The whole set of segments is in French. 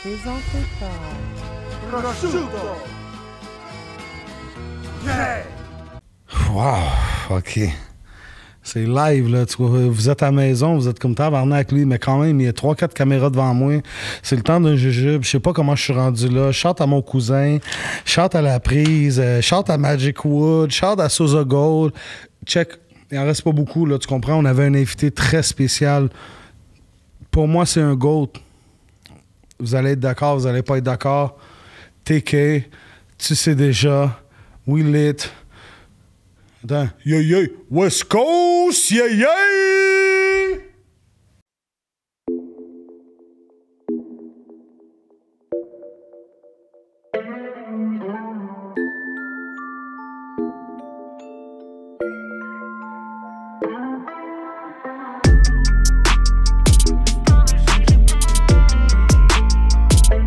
Présenté par Prosciutto. Yeah. Wow, OK. C'est live, là. Tu vois, vous êtes à la maison, vous êtes comme tabarnak, lui, mais quand même, il y a 3-4 caméras devant moi. C'est le temps d'un jujube. Je sais pas comment je suis rendu là. Je chante à mon cousin, je chante à La Prise, je chante à Magic Wood, je chante à Souza Gold. Check, il en reste pas beaucoup, là, tu comprends? On avait un invité très spécial. Pour moi, c'est un GOAT. Vous allez être d'accord, vous allez pas être d'accord. TK, tu sais déjà. We lit. Attends. Yeah, yeah. West Coast, yeah, yeah!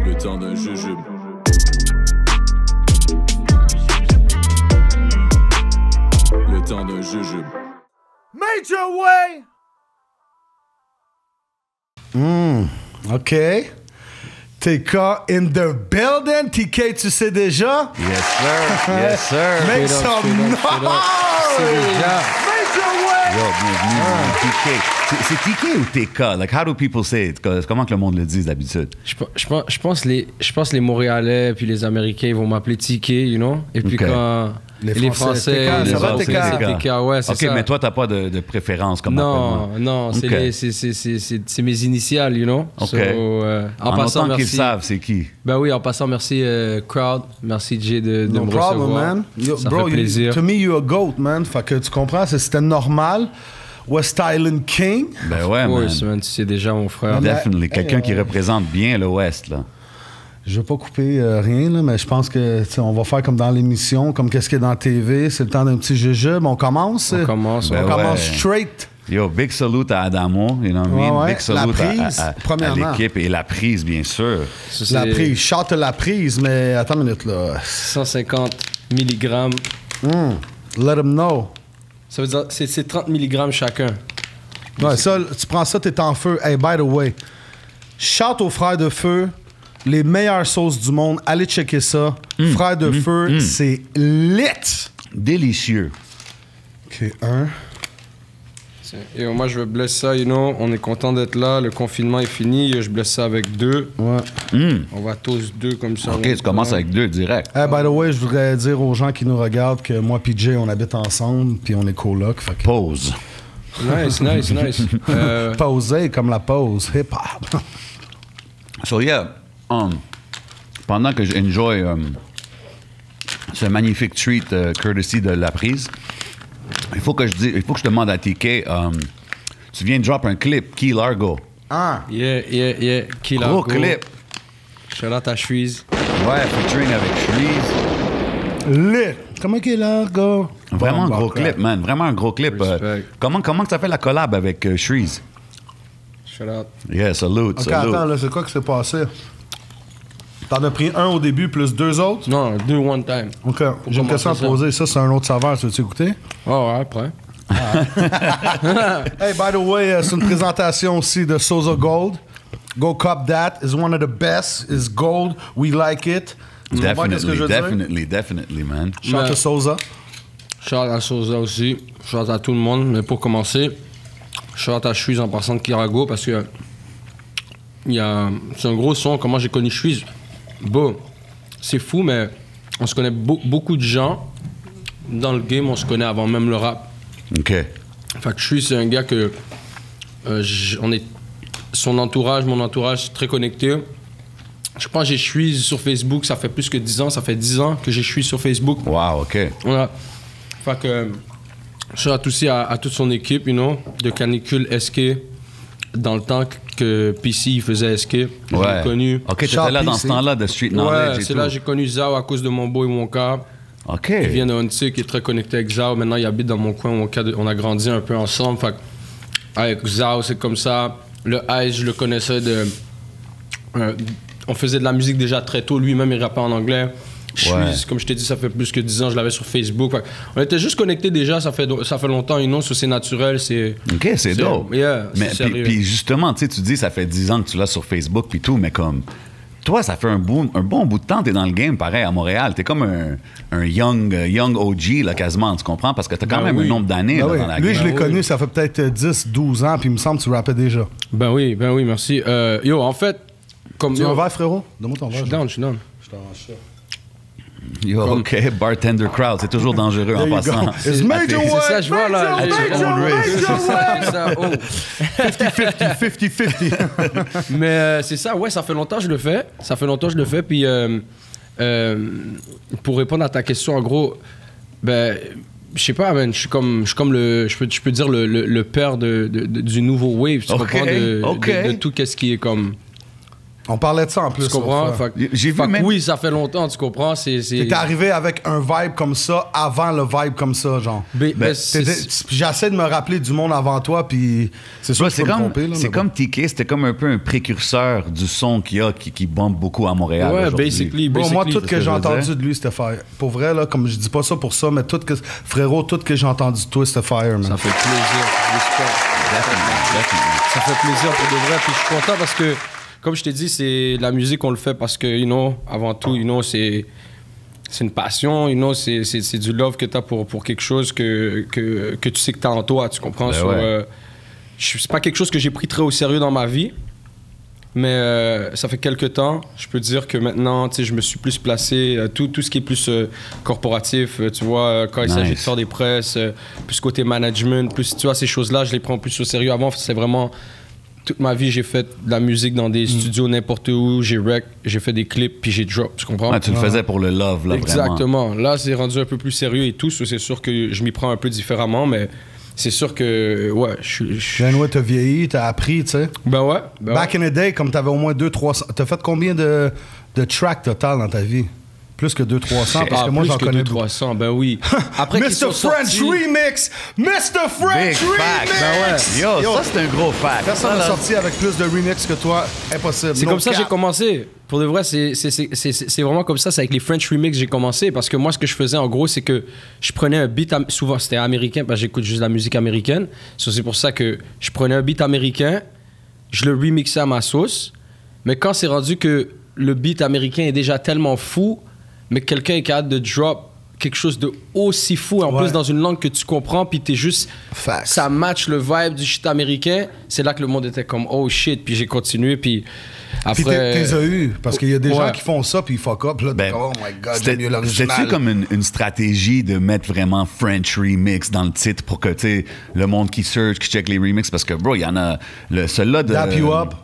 Le temps d'un jujube. Le temps d'un jujube. Major Way. OK. TK in the building. TK, tu sais déjà? Yes, sir. Yes, sir. Make some noise! Major Way. Yo, bienvenue, TK. C'est TK ou TK? Like, how do people say it? Comment que le monde le dit d'habitude? Je pense les Montréalais puis les Américains ils vont m'appeler TK, you know? Et puis Okay. quand Les Français, les TK, ça va, Français, TK? c'est TK, ouais, c'est OK, ça. mais toi, t'as pas de préférence comme Non, appelle-moi. non, Ok. c'est mes initiales, you know? OK. So, en En passant, autant qu'ils merci. savent, c'est qui? Ben oui, en passant, merci Crowd, merci Jay de No me problem, recevoir. man. Yo, Ça bro, fait plaisir. to me, you're a GOAT, man. Fait que tu comprends, c'était normal. West Island King. Ben ouais, man. Ouais, man, tu sais déjà, mon frère. Definitely. Quelqu'un qui représente bien le West, là. Je veux pas couper rien, là, mais je pense que on va faire comme dans l'émission, comme qu'est-ce qui est dans la TV. C'est le temps d'un petit jujube. On commence? On commence, Ben On commence ouais. straight. Yo, big salute à Adamo, you know what I mean? Ouais, Big salute La Prise, à premièrement. l'équipe et La Prise, bien sûr. Ça, c'est La prise. Chante la prise, mais attends une minute, là. 150 mg. Let them know. Ça veut dire c'est 30 mg chacun. Ouais, ça, tu prends ça, t'es en feu. Hey, by the way, chante aux Frères de Feu, les meilleures sauces du monde. Allez checker ça. Frères de Feu, c'est lit. Délicieux. OK, un. Et moi, je veux bless ça, you know. On est content d'être là. Le confinement est fini. Je bless ça avec 2. Ouais. On va tous 2 comme ça. OK, tu commences avec 2 direct. Hey, by the way, je voudrais dire aux gens qui nous regardent que moi et Jay, on habite ensemble, puis on est coloc. Fait que Pause. Nice, nice, nice. poser comme la pause, hip-hop. So yeah, pendant que j'enjoy ce magnifique treat courtesy de La Prise, il faut que je demande à TK, tu viens de drop un clip, Key Largo. Ah, Yeah. Kill Gros clip. Shout out à Shreeze. Ouais, featuring avec Shreeze. lit. Comment qu'il est là, gars? Vraiment un Bon, gros crap. clip, man. Vraiment un gros clip. Respect. Comment que ça fait la collab avec Shreeze? Shout out. Yeah, salute, OK, salute. attends, là, c'est quoi qui s'est passé? T'en as pris un au début, plus 2 autres? Non, 2 one time. OK, j'ai une question à te commencer poser. Ça, c'est un autre saveur. Tu veux-tu écouter? Oh, ouais, après. Hey, by the way, c'est une présentation aussi de Souza Gold. Go cop that. It's one of the best. It's gold. We like it. Tu comprends qu'est-ce que je veux dire? Definitely, man. Shout out to Souza. Shout out à Souza aussi. Shout out à tout le monde. Mais pour commencer, shout out à Shreeze en passant de Kirago parce que c'est un gros son. Comment j'ai connu Shreeze? Bon, c'est fou, mais on se connaît beaucoup de gens dans le game. On se connaît avant même le rap. OK. Fait que Shreeze, c'est un gars que on est son entourage, mon entourage, très connecté. Je pense que j'ai Shreeze sur Facebook, ça fait plus que 10 ans. Ça fait 10 ans que j'ai Shreeze sur Facebook. Wow, OK. Voilà. Fait que shout out aussi à toute son équipe, you know, de Canicule SK, dans le temps que PC il faisait SK. Je l'ai connu. OK, t'étais Sharp là dans PC. ce temps-là de Street Knowledge Ouais, et c'est tout. là que j'ai connu Zao à cause de mon boy Wonka. OK. Il vient de Huntsy, qui est très connecté avec Zao. Maintenant, il habite dans mon coin. Wonka, on a grandi un peu ensemble. Fait que avec Zao, c'est comme ça. Le Ice, je le connaissais de... on faisait de la musique déjà très tôt. Lui-même, il rappait en anglais. Shreeze, comme je t'ai dit, ça fait plus que 10 ans, je l'avais sur Facebook. Fait on était juste connectés déjà, ça fait longtemps, you know, c'est naturel, c'est... OK, c'est dope. Yeah, Mais c'est sérieux. puis justement, tu sais, tu dis, ça fait 10 ans que tu l'as sur Facebook puis tout, mais comme, toi, ça fait un bon bout de temps que t'es dans le game, pareil, à Montréal. T'es comme un young OG, là, quasiment, tu comprends? Parce que t'as quand même un nombre d'années Ben là, oui. dans la Lui, game. je l'ai connu, ça fait peut-être 10, 12 ans, puis il me semble que tu rappais déjà. Ben oui, merci. Yo, en fait, comme... Tu veux un yo, verre, frérot? Donne-moi ton je verre. suis down. Je t'arrange ça. Yo, OK, bartender crowd, c'est toujours dangereux en There you passant. go. It's Major C'est ça, je vois, là. Major, les- Major, C'est ça, oh. 50-50. Mais c'est ça, ouais, ça fait longtemps que je le fais. Puis pour répondre à ta question, en gros, ben, je sais pas, man, je suis comme le, je peux dire le père du nouveau wave, tu Ok, comprends, ok. de tout ce qui est comme, On parlait de ça en plus. tu comprends? l'autre fois. J'ai vu même- Oui, ça fait longtemps, tu comprends, T'es arrivé avec un vibe comme ça avant le vibe comme ça, genre. J'essaie de me rappeler du monde avant toi, puis c'est sûr Ouais, que je peux me tromper. Là, c'est mais comme TK, c'était comme un peu un précurseur du son qu'il y a qui bombe beaucoup à Montréal. Ouais, aujourd'hui. basically. bon. Bon, moi, tout c'est que ce que j'ai je veux entendu dire. de lui, c'était fire. Pour vrai, là, comme je dis pas ça pour ça, mais frérot, tout que j'ai entendu de toi, c'était fire, man. Ça fait plaisir, respect. Ça fait plaisir pour de vrai. Puis je suis content parce que, comme je t'ai dit, c'est de la musique, on le fait parce que, avant tout, c'est une passion, c'est du love que tu as pour quelque chose que tu sais que tu as en toi, tu comprends? Ben So, ouais. c'est pas quelque chose que j'ai pris très au sérieux dans ma vie, mais ça fait quelques temps. Je peux dire que maintenant, tu sais, je me suis plus placé, tout ce qui est plus corporatif, tu vois, quand il s'agit de faire des presses, plus côté management, plus, tu vois, ces choses-là, je les prends plus au sérieux. Avant, c'est vraiment... Toute ma vie, j'ai fait de la musique dans des studios n'importe où, j'ai fait des clips, puis j'ai drop, tu comprends? Ouais, tu le faisais pour le love, là, vraiment. Exactement. Là, c'est rendu un peu plus sérieux et tout, so c'est sûr que je m'y prends un peu différemment, mais c'est sûr que, ouais, Janoué, t'as vieilli, t'as appris, tu sais. Ben ouais. Back in the day, comme t'avais au moins 200-300... T'as fait combien de tracks total dans ta vie? Plus que 200-300, parce que moi, j'en connais beaucoup. 300, ben oui. Après qu'ils Mr. sont French sortis- Remix! Mr. French Big fact. Remix! Ben ouais. Yo, ça, c'est un gros fact. Personne Ça, n'a là, sorti avec plus de remix que toi. Impossible. C'est No comme ça que cap. j'ai commencé. Pour de vrai, c'est vraiment comme ça. C'est avec les French Remix que j'ai commencé. Parce que moi, ce que je faisais, en gros, c'est que je prenais un beat... Souvent, c'était américain, parce que j'écoute juste la musique américaine. So, c'est pour ça que je prenais un beat américain, je le remixais à ma sauce. Mais quand c'est rendu que le beat américain est déjà tellement fou, mais quelqu'un est capable de drop quelque chose de aussi fou, en Ouais. plus dans une langue que tu comprends, puis t'es juste... Facts. Ça match le vibe du shit américain. C'est là que le monde était comme, oh shit, puis j'ai continué, puis après... Puis t'es eu, parce qu'il y a des gens Ouais. qui font ça, puis ils fuck up. Là, Ben, oh my God, j'aime mieux l'original. C'était-tu comme une stratégie de mettre vraiment French Remix dans le titre pour que, tu sais, le monde qui search, qui check les remixes, parce que, bro, il y en a... Celui-là de... Dap You Up.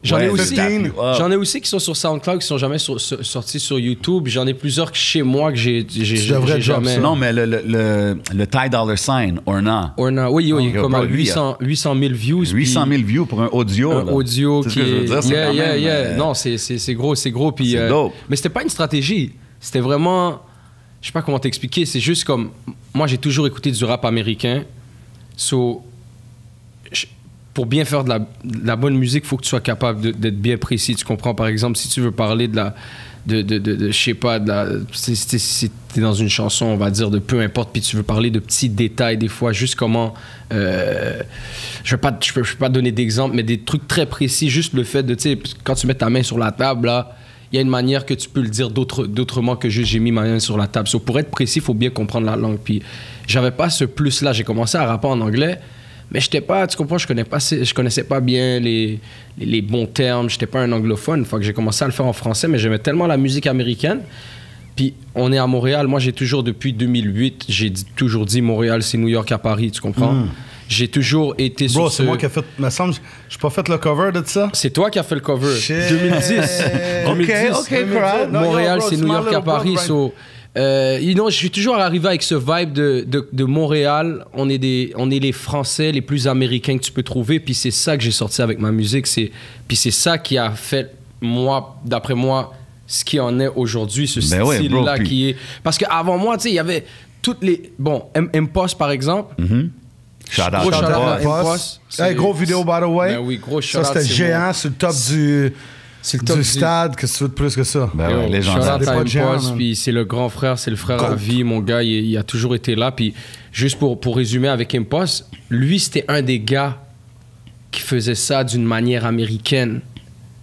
J'en ai Ouais, aussi. Dap You Up. J'en ai aussi qui sont sur SoundCloud, qui sont jamais sortis sur YouTube. J'en ai plusieurs chez moi que j'ai devrais drop jamais. ça. Non, mais le Ty Dolla $ign, Orna. Orna, oui, il est Yo, comme à bro, lui, 800 000 views. 800 000 views pour un audio. Un là. audio C'est ce qui que je veux est. dire, c'est quand même, Non, c'est gros. Puis, C'est dope. mais c'était pas une stratégie. C'était vraiment. Je sais pas comment t'expliquer. C'est juste comme. Moi, j'ai toujours écouté du rap américain. So, pour bien faire de la bonne musique, il faut que tu sois capable d'être bien précis. Tu comprends? Par exemple, si tu veux parler je sais pas, si t'es dans une chanson, on va dire, de peu importe, puis tu veux parler de petits détails, des fois, juste comment... je peux pas donner d'exemple, mais des trucs très précis, juste le fait de, tu sais, quand tu mets ta main sur la table, là, il y a une manière que tu peux le dire d'autrement que juste j'ai mis ma main sur la table. So, pour être précis, il faut bien comprendre la langue. Puis j'avais pas ce plus-là. J'ai commencé à rapper en anglais, mais j'étais pas, tu comprends, je connaissais pas bien les bons termes. J'étais pas un anglophone. Fait que j'ai commencé à le faire en français, mais j'aimais tellement la musique américaine. Puis on est à Montréal. Moi, j'ai toujours, depuis 2008, toujours dit Montréal, c'est New York à Paris, tu comprends? J'ai toujours été sur Bro, c'est moi qui ai fait... Me semble, j'ai pas fait le cover de ça. C'est toi qui as fait le cover. Shit. 2010. OK, crowd. Non, Montréal, yo, bro, c'est it's New my York à little Paris. brother, So, je suis toujours arrivé avec ce vibe de Montréal. On est les Français les plus américains que tu peux trouver. Puis c'est ça que j'ai sorti avec ma musique. Puis c'est ça qui a fait, d'après moi, ce qui en est aujourd'hui, ce Ben ouais, style-là bro, puis- qui est... Parce qu'avant moi, tu sais, il y avait toutes les... Bon, M-Post, par exemple. Shout out. Gros shout shout out. out. Post. C'est- Hey, gros vidéo, by the way. Ben oui, gros Ça, shout-out, c'était c'est géant sur le top du top stade. Qu'est-ce que tu veux de plus que ça? Ben ouais, Yo, légendaire. shout-out Des à pas de géants, M-Post, man. puis c'est le grand frère, c'est le frère à vie, mon gars, il a toujours été là. Puis juste pour résumer avec M-Post, lui, c'était un des gars qui faisait ça d'une manière américaine.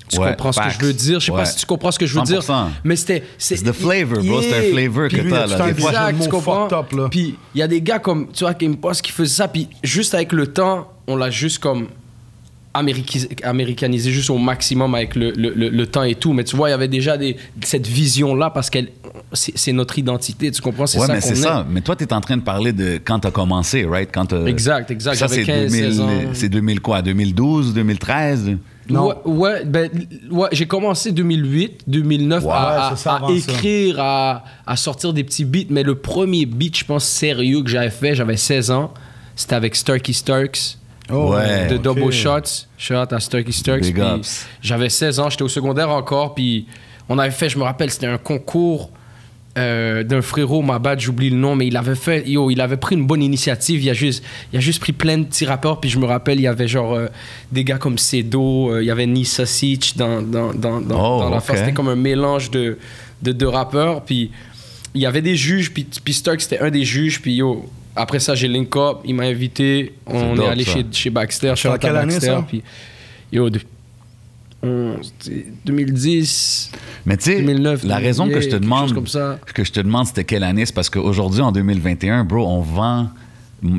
Tu Ouais, comprends ce que facts. je veux dire? Je sais Ouais. pas si tu comprends ce que je veux dire. 100%. Mais c'était... C'est the flavor, bro. C'est un flavor Puis que lui, t'as, il a là. tout Des fois, J'ai le Exact, tu mot comprends? fucked up, là. Puis il y a des gars comme, tu vois, Game Boss qui faisaient ça, puis juste avec le temps, on l'a juste comme américanisé juste au maximum avec le temps et tout. Mais tu vois, il y avait déjà cette vision-là parce que c'est notre identité, tu comprends? C'est ouais, ça mais qu'on c'est est. ça. Mais toi, t'es en train de parler de quand t'as commencé, right? Quand Exact. Ça, J'avais c'est 15, 16 ans. C'est 2000 quoi? 2012, 2013? Non. Ouais, j'ai commencé 2008, 2009 Ouais, à c'est ça, avant ça. écrire, à sortir des petits beats. Mais le premier beat, je pense, sérieux que j'avais fait, j'avais 16 ans, c'était avec Starkey Starks. Oh, Ouais. De ok. Double Shots. Shout out à Starkey Starks. Big Puis ups. j'avais 16 ans, j'étais au secondaire encore. Puis on avait fait, je me rappelle, c'était un concours d'un frérot, ma bad, j'oublie le nom, mais il avait pris une bonne initiative. Il a juste pris plein de petits rappeurs. Puis je me rappelle, il y avait genre des gars comme Cedo, il y avait Nisa Sitch dans la face. ok. C'était comme un mélange de rappeurs. Puis il y avait des juges, puis Stark c'était un des juges. Puis après ça, j'ai link up, il m'a invité, on dope, est allé ça. chez Baxter, C'est en quelle année, ça? puis c'était 2010. Mais tu sais, 2009, la raison que je te quelque demande, chose comme ça. c'était quelle année, c'est parce qu'aujourd'hui, en 2021, bro, on vend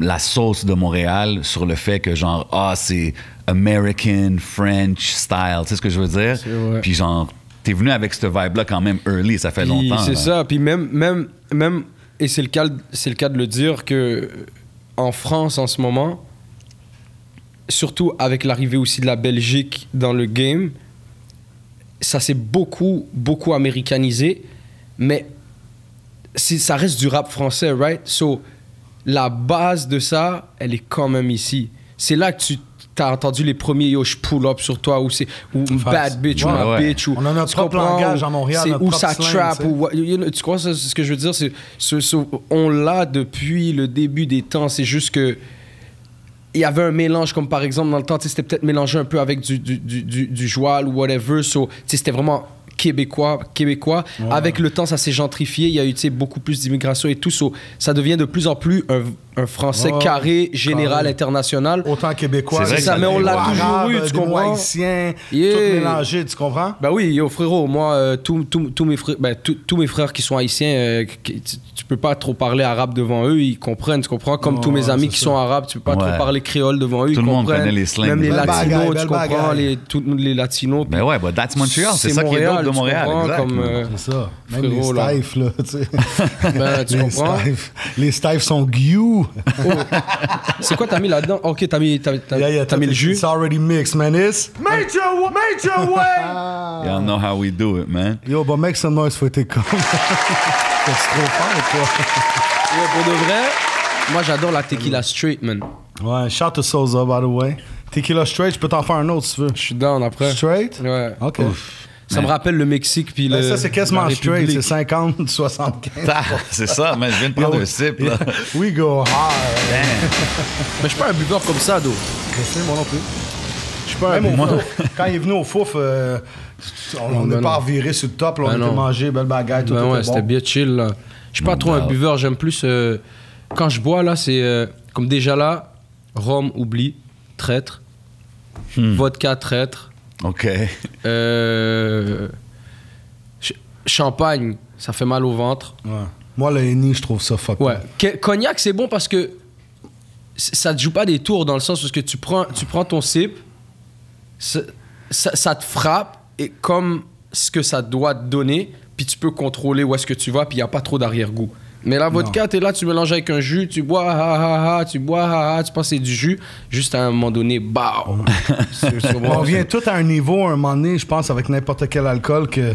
la sauce de Montréal sur le fait que genre, c'est American, French style, tu sais ce que je veux dire? C'est vrai. Puis genre, t'es venu avec cette vibe-là quand même early, ça fait Puis longtemps. c'est là. ça, puis même et c'est le cas de le dire que en France en ce moment, surtout avec l'arrivée aussi de la Belgique dans le game, ça s'est beaucoup américanisé, mais ça reste du rap français, right? So, la base de ça, elle est quand même ici. C'est là que tu as entendu les premiers yo, je pull up sur toi, ou bad bitch, ou Ouais, ma ouais. bitch, ou On a notre tu propre comprends, langage à Montréal, c'est- notre ou propre ça slang, trap, tu sais. ou tu crois ce que je veux dire, on l'a depuis le début des temps. C'est juste que il y avait un mélange, comme par exemple dans le temps, tu sais, c'était peut-être mélangé un peu avec du joual ou whatever. So, tu sais, c'était vraiment québécois. Avec le temps, ça s'est gentrifié. Il y a eu, tu sais, beaucoup plus d'immigration et tout. So, ça devient de plus en plus un français Ouais, carré, général, carré. international. Autant québécois, C'est vrai que que ça, des mais on mots l'a toujours arabes, eu, tu des mots comprends? haïtiens, Yeah. tout mélangé, tu comprends? Ben oui, yo frérot, moi, tous mes frères qui sont haïtiens, tu peux pas trop parler arabe devant eux, ils comprennent, tu comprends? Comme Ouais, tous mes amis c'est qui ça. sont arabes, tu peux pas Ouais. trop parler créole devant eux, Tout ils le monde comprennent. connaît les slangs. Même les Belle latinos, bagaille, tu belle comprends? bagaille. Tous les latinos. Mais ouais, but that's Montreal, c'est ça qui est dope de tu Montréal. comprends, Exact. comme, C'est ça. Même frérot, les là. Stifs, là, tu sais. Ben, tu comprends? Les Stifs sont gueux. C'est quoi t'as mis là-dedans? Ok, t'as mis le jus. It's already mixed, man. It's... Major way. Y'all know how we do it, man. Yo, but make some noise for tes com. C'est trop fort, quoi. Yo, pour de vrai, moi j'adore la tequila straight, man. Ouais, shout to Souza, by the way. Tequila straight, je peux t'en faire un autre si tu veux. Je suis down après. Straight? Ouais. OK. Ça me rappelle le Mexique puis Ben, le. ça, c'est quasiment la straight. République. C'est 50, 75. C'est ça, man. Je viens de prendre Yo, un sip, là. We go hard. Mais je suis pas un buveur comme ça, Do. C'est moi non plus. Je suis pas un Même au buveur. Fouf, quand il est venu au Fouf, on n'est Ben pas non. reviré sur le top. Là, on Ben était non. mangé, belle bagaille, tout Ben était ouais, bon. c'était bien chill, là. Je suis pas trop un buveur, j'aime plus. Quand je bois, là, c'est comme déjà là, rhum, oublie, traître. Vodka, traître. OK. Champagne, ça fait mal au ventre. Ouais. Moi, le Henny, je trouve ça fuck. Ouais. Cognac, c'est bon parce que ça te joue pas des tours dans le sens où que tu prends ton sip, ça te frappe et comme ce que ça doit te donner, puis tu peux contrôler où est-ce que tu vas, puis il n'y a pas trop d'arrière-goût. Mais la vodka, t'es là, tu mélanges avec un jus, tu bois, tu bois, tu penses que c'est du jus, juste à un moment donné, BAO! On vient tout à un niveau, à un moment donné, je pense, avec n'importe quel alcool, que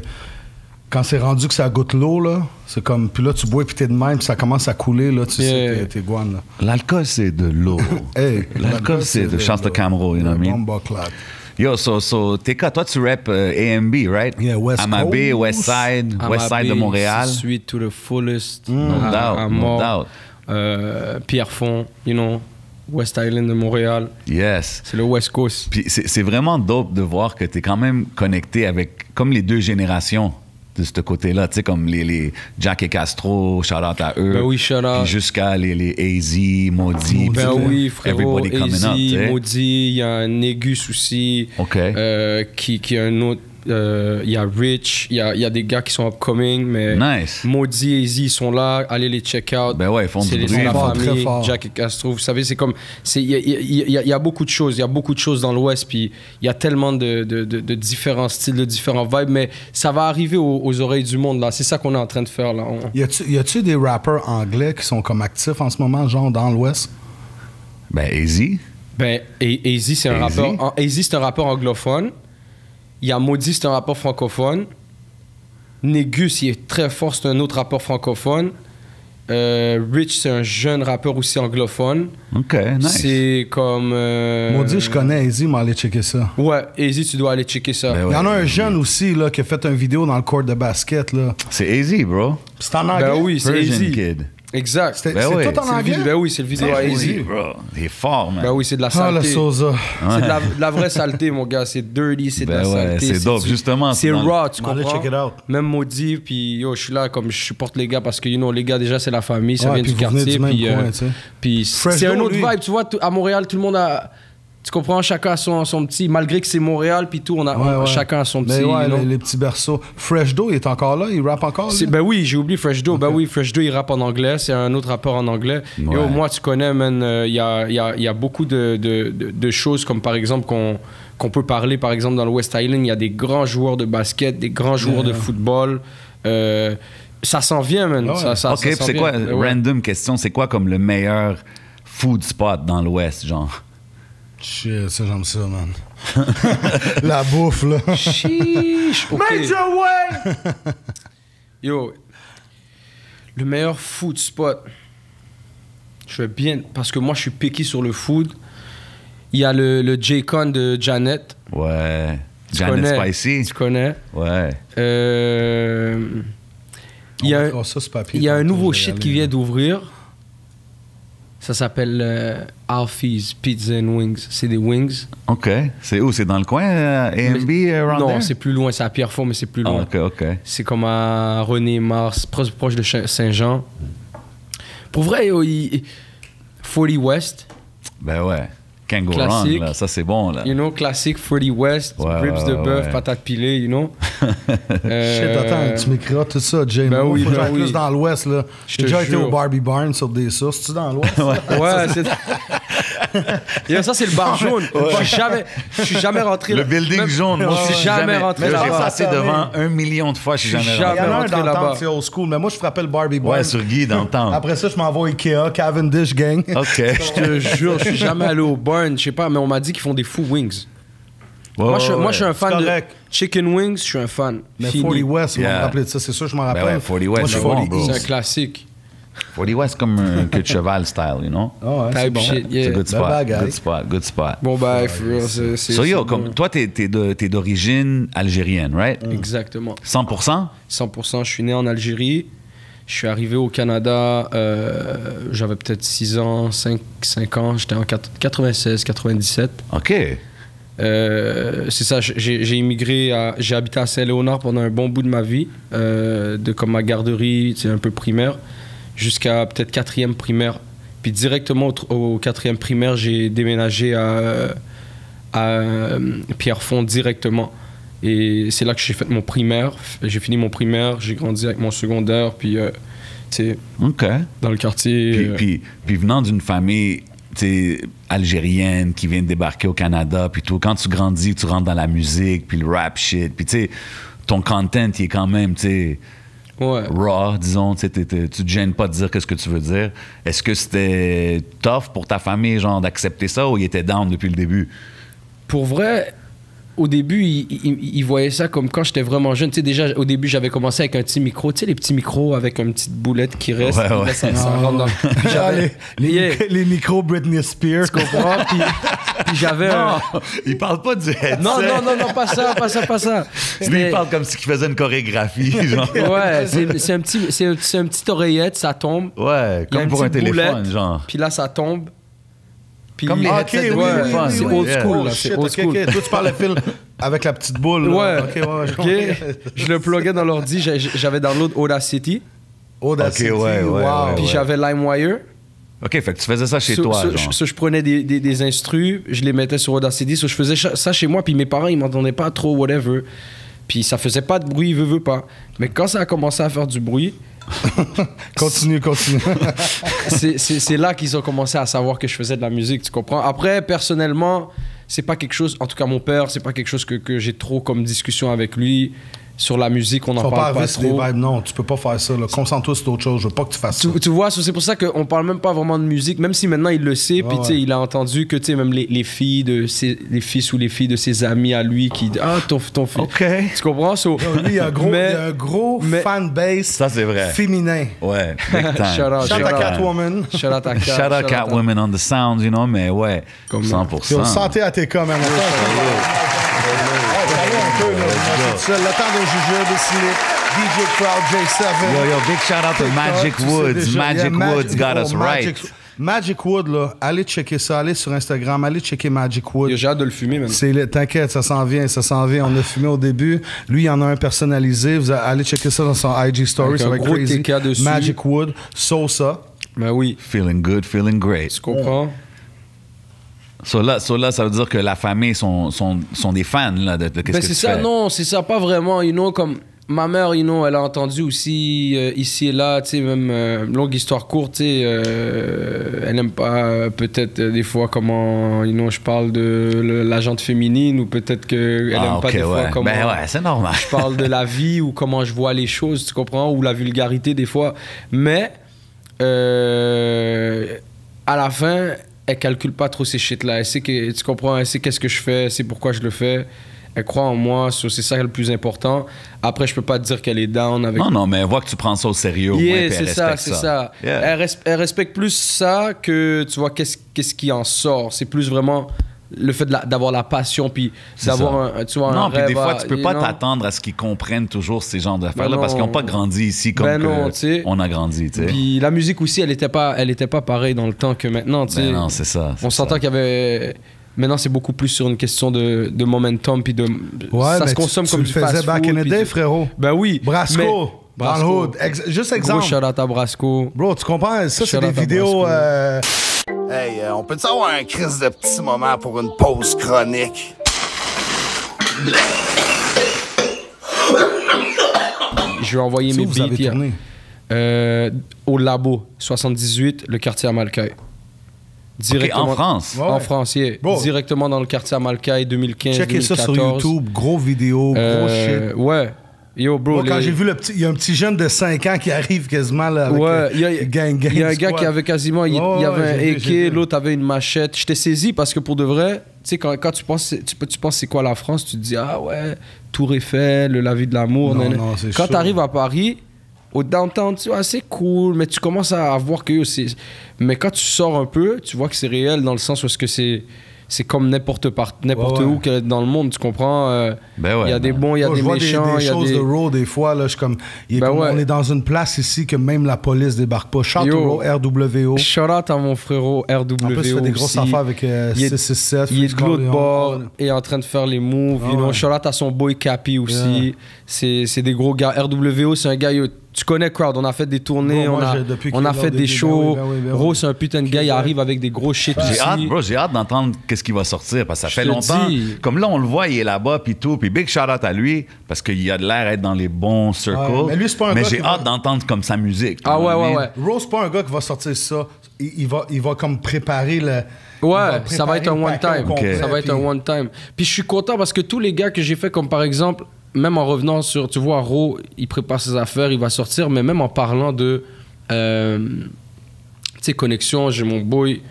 quand c'est rendu que ça goûte l'eau, là, c'est comme. Puis là, tu bois, puis t'es de même, puis ça commence à couler, là, tu sais que t'es guan, là. L'alcool, c'est de l'eau. Hey, L'alcool, c'est de Chance de Camero, you know what I mean? Bomba clap. Yo, so TK, toi, tu rap AMB, right? Yeah, West Amabé, Coast. West Side de Montréal. Sweet to the fullest. No doubt, no doubt. Pierrefonds, you know, West Island de Montréal. Yes. C'est le West Coast. Puis c'est vraiment dope de voir que tu es quand même connecté avec comme les deux générations de ce côté-là, tu sais, comme les Jack et Castro, shout-out à eux. Ben oui, shout-out. Puis jusqu'à les AZ, Maudit. Ben puis, oui, frérot, everybody coming up, tu Easy, sais. Maudit, il y a un Négus aussi, OK. qui a un autre, il y a Rich, il y a des gars qui sont upcoming, mais Nice. Maudit et Easy, ils sont là, allez les check out. Ben ouais, ils font C'est du les bruit. la fort, très famille, fort. Jack et Castro, vous savez, c'est comme, il y a beaucoup de choses, il y a beaucoup de choses dans l'Ouest, puis il y a tellement de différents styles, de différents vibes, mais ça va arriver aux oreilles du monde, là, c'est ça qu'on est en train de faire, là. Y a-tu des rappeurs anglais qui sont comme actifs en ce moment, genre dans l'Ouest? Ben, AZ. Ben, Easy, c'est un Easy. rappeur. Easy, c'est un rappeur anglophone. Il y a Maudit, c'est un rappeur francophone. Négus, il est très fort, c'est un autre rappeur francophone. Rich, c'est un jeune rappeur aussi anglophone. OK, nice. C'est comme. Maudit, je connais Easy, mais allez checker ça. Ouais, Easy, tu dois aller checker ça. Ben Il y en a ouais. un jeune aussi là, qui a fait une vidéo dans le court de basket. Là. C'est AZ, bro. C'est en anglais? Ben oui, c'est Persian Easy. Kid. Exact. C'est Ben oui. tout en C'est le anglais? vid- Ben oui, c'est le vidéo à Easy. bro. Il est fort, man. Ben oui, c'est de la Ah, le saleté. Sosa. C'est de la vraie saleté, mon gars. C'est dirty, c'est de Ben la ouais, saleté. c'est dope, justement, C'est c'est dans le- raw, tu Allez comprends? check it out. Même Maudit, puis yo, je suis là comme je supporte les gars parce que, les gars, déjà, c'est la famille, ça Ouais, vient puis du vous venez quartier. du même Puis, coin, tu sais. puis Fresh c'est un Do, autre lui. vibe, tu vois. À Montréal, tout le monde a. Tu comprends, chacun a son petit. Malgré que c'est Montréal, puis tout, chacun a son petit. Mais ouais, you know. les petits berceaux. Fresh Do, il est encore là? Il rappe encore? lui? Ben oui, j'ai oublié Fresh Do. Ben oui, Fresh Do, il rappe en anglais. C'est un autre rappeur en anglais. Ouais. Yo, moi, tu connais, man, il y a beaucoup de choses, comme par exemple qu'on peut parler, par exemple, dans le West Island, il y a des grands joueurs de basket, des grands joueurs de football. Ça s'en vient, man. Ouais. Ça OK, s'en puis c'est vient. quoi, Ouais. random question, c'est quoi comme le meilleur food spot dans l'Ouest, genre? Shit, ça, j'aime ça, man. La bouffe, là. Chiche, ok. Major way! Yo, le meilleur food spot. Je vais bien, parce que moi je suis picky sur le food. Il y a le J-Con de Janet. Ouais. Tu Janet connais, Spicy? Tu connais. Ouais. Il y a, On mettra ça sur papier, il y a un tantôt, nouveau je vais shit aller. qui vient d'ouvrir. Ça s'appelle Alfie's Pizza and Wings. C'est des wings. OK. C'est où? C'est dans le coin, AMB, around Non, there? c'est plus loin. C'est à Pierrefonds, mais c'est plus Ah, loin. OK, OK. C'est comme à René-Mars, proche de Saint-Jean. Pour vrai, yo, 40 West, Ben ouais. Can't go Classique. wrong, là. Ça, c'est bon, là. you know, classique 40 West, Ouais, ribs de ouais, bœuf, ouais. patates pilées, you know. Shit, attends, tu m'écriras tout ça, Jay. Ben Moi, oui, faut que ben j'aille oui. plus dans l'Ouest, là. Je J'ai te déjà été jure. au Barbie Barn sur des sources. Tu dans l'Ouest? Ouais, c'est... Yo, ça, c'est le bar jaune. Je suis jamais rentré Le là. building Même- jaune, moi, Je suis jamais rentré J'ai là-bas. passé devant 1 million de fois, je suis Je suis jamais Il y rentré. en a un rentré dans le là-bas. temps, c'est old school. Mais moi, je frappais le Barbie Barn. Ouais, sur Guy, dans le temps. Après ça, je m'en vais au Ikea, Cavendish Gang. OK. Je te jure, je suis jamais allé au Burn. Je sais pas, mais on m'a dit qu'ils font des fous wings. Ouais, Moi, je ouais, suis un fan C'est de correct. Chicken Wings. Je suis un fan. Mais Fini. 40 West, on va Yeah. me rappeler de ça. C'est sûr, je m'en rappelle. ouais, 40 West, Moi, je c'est suis bon, 40 bro. C'est un East. classique. 40 West, comme un queue de cheval style, you know? Ah ouais, c'est Type bon. shit, yeah. C'est good Bye spot. bye, guys. Good spot, good spot. Bon, bah, c'est... So yo, c'est comme bon. toi, t'es d'origine algérienne, right? Exactement. 100%? 100%. Je suis né en Algérie. Je suis arrivé au Canada, j'avais peut-être 6 ans, 5 ans. J'étais en 96, 97. OK. C'est ça, j'ai immigré, j'ai habité à Saint-Léonard pendant un bon bout de ma vie, de comme ma garderie, c'est un peu primaire, jusqu'à peut-être 4e primaire. Puis directement au 4e primaire, j'ai déménagé à Pierrefonds directement. Et c'est là que j'ai fait mon primaire. J'ai fini mon primaire, j'ai grandi avec mon secondaire, puis tu sais, OK. dans le quartier. Puis venant d'une famille tu sais, algérienne qui vient de débarquer au Canada, puis tout, quand tu grandis, tu rentres dans la musique, puis le rap shit, puis tu sais, ton content, il est quand même, tu sais, ouais. raw, disons, tu sais, tu te gênes pas de dire ce que tu veux dire. Est-ce que c'était tough pour ta famille, genre, d'accepter ça, ou ils étaient down depuis le début? Pour vrai, au début, ils voyaient ça comme quand j'étais vraiment jeune. Tu sais, déjà, au début, j'avais commencé avec un petit micro. Tu sais, les petits micros avec une petite boulette qui reste. Ouais, puis là, ouais. ça rentre dans... Puis Ah, j'avais... Yeah, les micros Britney Spears. tu comprends? Puis j'avais un... Il parle pas du headset. Non, pas ça. Lui, il parle comme si il faisait une chorégraphie, genre. Ouais, c'est un petit oreillette, ça tombe. Ouais, Il y a comme une pour un petite téléphone, boulette, genre. Puis là, ça tombe. Puis Comme les Ah, headsets de ouais, téléphone. c'est ouais. old Yeah. school. Oh, là, shit, c'est old ok, school. ok. Toi, tu parles de fil. Avec la petite boule. Là. Ouais. Ok, ouais, je Ok. comprends. Je le pluguais dans l'ordi, j'avais download Audacity, Audacity, Ok, ouais, wow. puis j'avais LimeWire. OK, fait que tu faisais ça chez toi, genre. Je prenais des instrus, je les mettais sur Audacity, je faisais ça chez moi, puis mes parents, ils m'entendaient pas trop, whatever. Puis ça faisait pas de bruit, veut pas. Mais quand ça a commencé à faire du bruit, Continue. c'est là qu'ils ont commencé à savoir que je faisais de la musique, tu comprends? Après, personnellement, c'est pas quelque chose, en tout cas mon père, c'est pas quelque chose que j'ai trop comme discussion avec lui. Sur la musique, on n'en parle pas trop. Des vibes. Non, tu peux pas faire ça. Là. Concentre-toi sur autre chose. Je veux pas que tu fasses ça. Tu vois, c'est pour ça qu'on parle même pas vraiment de musique, même si maintenant il le sait, puis tu sais, il a entendu que tu sais, même les filles de les fils ou les filles de ses amis à lui qui disent ah ton fils. OK. Tu comprends? So, Lui, il y a un gros fanbase Ça, c'est vrai. féminin. Ouais, big time. Shout out Shout out Catwoman. Shout out à Cat. Shout out Catwoman on the sounds, you know, mais ouais, Comme 100%. Santé à tes cas, man. Le temps de jujube, signé DJ Crowd J7. Yo, big shout out to Magic Woods. Magic Woods got us right. Magic Wood, là, allez checker ça, allez sur Instagram, allez checker Magic Wood. J'ai hâte de le fumer, même. T'inquiète, ça s'en vient. On a fumé au début. Lui, il y en a un personnalisé. Allez checker ça dans son IG Story. Ça va être gros crazy. TK dessus. Magic Wood, Sosa. Ben oui. Feeling good, feeling great. Tu comprends? So là, ça veut dire que la famille sont des fans là, de qu'est-ce Ben que c'est tu ça, fais. non, c'est ça, pas vraiment, you know, comme ma mère, you know, elle a entendu aussi ici et là, tu sais, même longue histoire courte, tu sais, elle aime pas peut-être des fois comment, you know, je parle de la jante féminine ou peut-être qu'elle aime pas des fois comment Ben ouais, c'est normal. je parle de la vie ou comment je vois les choses, tu comprends, ou la vulgarité des fois, mais à la fin, elle calcule pas trop ces shit-là. Elle sait que, tu comprends, elle sait qu'est-ce que je fais, elle sait pourquoi je le fais. Elle croit en moi, c'est ça le plus important. Après, je peux pas te dire qu'elle est down avec... Non, mais elle voit que tu prends ça au sérieux. Yeah, puis c'est ça, c'est ça. Yeah. Elle respecte plus ça que, tu vois, qu'est-ce qui en sort. C'est plus vraiment le fait d'avoir la passion, puis d'avoir un, tu vois, non, un puis rêve. des fois, tu peux pas non. t'attendre à ce qu'ils comprennent toujours ces genres d'affaires-là, Ben parce qu'ils n'ont pas grandi ici comme non, tu sais. on a grandi, tu sais. Puis la musique aussi, elle était pas pareille dans le temps que maintenant, tu sais. Ben non, c'est ça. On s'entend qu'il y avait... Maintenant, c'est beaucoup plus sur une question de momentum, puis de... Ouais, ça mais se consomme comme tu du le faisais fast back food, in the puis day, frérot. Ben oui. Brasco, dans le hood. Juste Gros exemple. shout-out à Brasco. Bro, tu comprends? Ça, c'est Shout des out à vidéos... Hey, on peut-tu avoir un crise de petit moment pour une pause chronique? Je vais envoyer mes Où vous avez beats tourné? au Labo 78, le quartier Amalcaï. En France? En France, yeah. Bro. Directement dans le quartier Amalcaï 2015, Checkez 2014. ça sur YouTube. Gros vidéo, gros shit. Ouais. Yo, bro. Moi, quand j'ai vu il y a un petit jeune de 5 ans qui arrive quasiment là avec Ouais, il y a un gars squad. qui avait quasiment, il y avait j'ai un vu. AK, l'autre avait une machette. J'étais saisi parce que pour de vrai, tu sais, quand tu penses c'est quoi la France, tu te dis, ah ouais, Tour Eiffel, la vie de l'amour. Non, nan, nan. non, c'est Quand chaud. tu arrives à Paris, au downtown, tu vois, c'est cool, mais tu commences à voir que c'est. Mais quand tu sors un peu, tu vois que c'est réel dans le sens où est-ce que c'est comme n'importe où que dans le monde, tu comprends. Ben ouais, il y a des bons, il y a Moi, des je vois méchants, des il y a choses des. de Raw des fois. Là, je suis comme, on est dans une place ici que même la police débarque pas. Shout Yo. to RWO. Shout out à mon frérot RWO. En plus, il fait des grosses aussi. affaires avec Il est- 667. Il est de l'autre bord Ouais. et en train de faire les moves. You know, ouais. shout out à son boy Cappy aussi. C'est des gros gars. RWO, c'est un gars, tu connais Crowd. On a fait des tournées, Bon, moi, on depuis a qu'il est fait là, des depuis- shows. ben oui, ben oui. Ro, c'est un putain de gars. Il arrive avec des gros shit aussi. J'ai hâte d'entendre qu'est-ce qui va sortir parce que ça Je fait te longtemps. dis. Comme là, on le voit, il est là-bas puis tout. Puis big shout out à lui parce qu'il a de l'air d'être dans les bons circles. Ouais, mais lui, c'est pas un gars j'ai qui hâte va- d'entendre comme sa musique. Ah tu ouais, vois ouais, what I ouais. mean? Rose, c'est pas un gars qui va sortir ça. Il va comme préparer le. il Ouais, va ça va être un préparer le paquet one-time. au complet, Ça va être un puis- one-time. Puis je suis content parce que tous les gars que j'ai fait, comme par exemple, même en revenant sur, tu vois, Ro, il prépare ses affaires, il va sortir, mais même en parlant de, tu sais, connexion, j'ai mon boy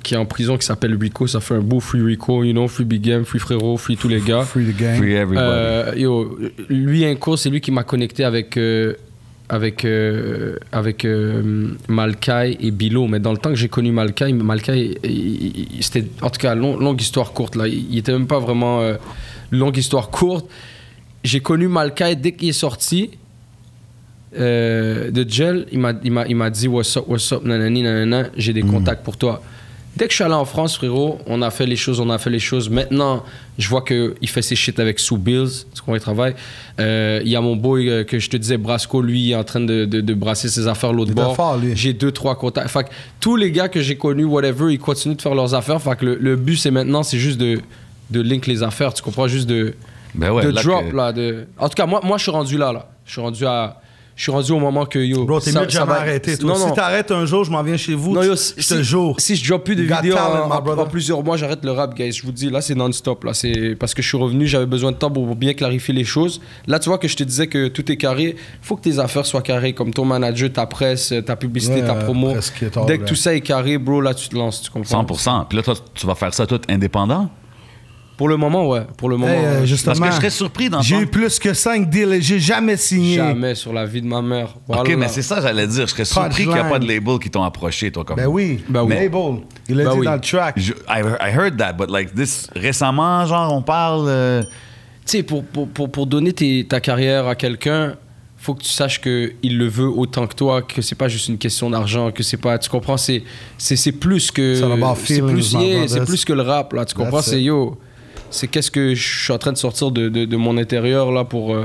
qui est en prison qui s'appelle Rico, ça fait un beau Free Rico, you know, Free Big Game, Free Frérot, Free tous les gars. Free the gang. Free everybody. Yo, lui, un cours, c'est lui qui m'a connecté avec Malkai et Bilo. Mais dans le temps que j'ai connu Malkai, c'était, en tout cas, longue histoire courte. Là. Il était même pas vraiment longue histoire courte. J'ai connu Malkai dès qu'il est sorti de jail. Il m'a dit what's up, nanani, nanana, j'ai des contacts pour toi. Dès que je suis allé en France, frérot, on a fait les choses. Maintenant, je vois qu'il fait ses shit avec Sue Bills, tu comprends, il travaille. Il y a mon boy que je te disais, Brasco, lui, il est en train de brasser ses affaires l'autre bord. fort, lui. J'ai 2-3 contacts. Fait que tous les gars que j'ai connus, whatever, ils continuent de faire leurs affaires. Fait que le but, c'est maintenant, c'est juste de link les affaires, tu comprends, juste de drop, là. En tout cas, moi, je suis rendu là. Je suis rendu au moment que, yo... Bro, t'es mieux de jamais arrêter, toi. Si t'arrêtes un jour, je m'en viens chez vous, non, yo, je te jure. Si je drop plus de vidéos en plusieurs mois, j'arrête le rap, guys. Je vous dis, là, c'est non-stop. Là, c'est parce que je suis revenu, j'avais besoin de temps pour bien clarifier les choses. Là, tu vois que je te disais que tout est carré. Faut que tes affaires soient carrées, comme ton manager, ta presse, ta publicité, ta promo. Dès que tout ça est carré, bro, là, tu te lances, tu comprends? 100%. Puis là, toi, tu vas faire ça tout indépendant? Pour le moment, ouais. Pour le moment, justement, parce que je serais surpris d'entendre... J'ai eu plus que 5 deals et j'ai jamais signé. Jamais sur la vie de ma mère. Voilà. OK, mais c'est ça, j'allais dire. Je serais surpris qu'il n'y a pas de label qui t'ont approché, toi, comme... Ben oui. Label. Il a dit dans le track. I heard that, but like this... Récemment, genre, on parle... Tu sais, pour donner ta carrière à quelqu'un, faut que tu saches qu'il le veut autant que toi, que c'est pas juste une question d'argent, que c'est pas... Tu comprends? C'est plus que... C'est plus que le rap, là. Tu comprends? C'est yo... C'est qu'est-ce que je suis en train de sortir de mon intérieur là pour. Vaut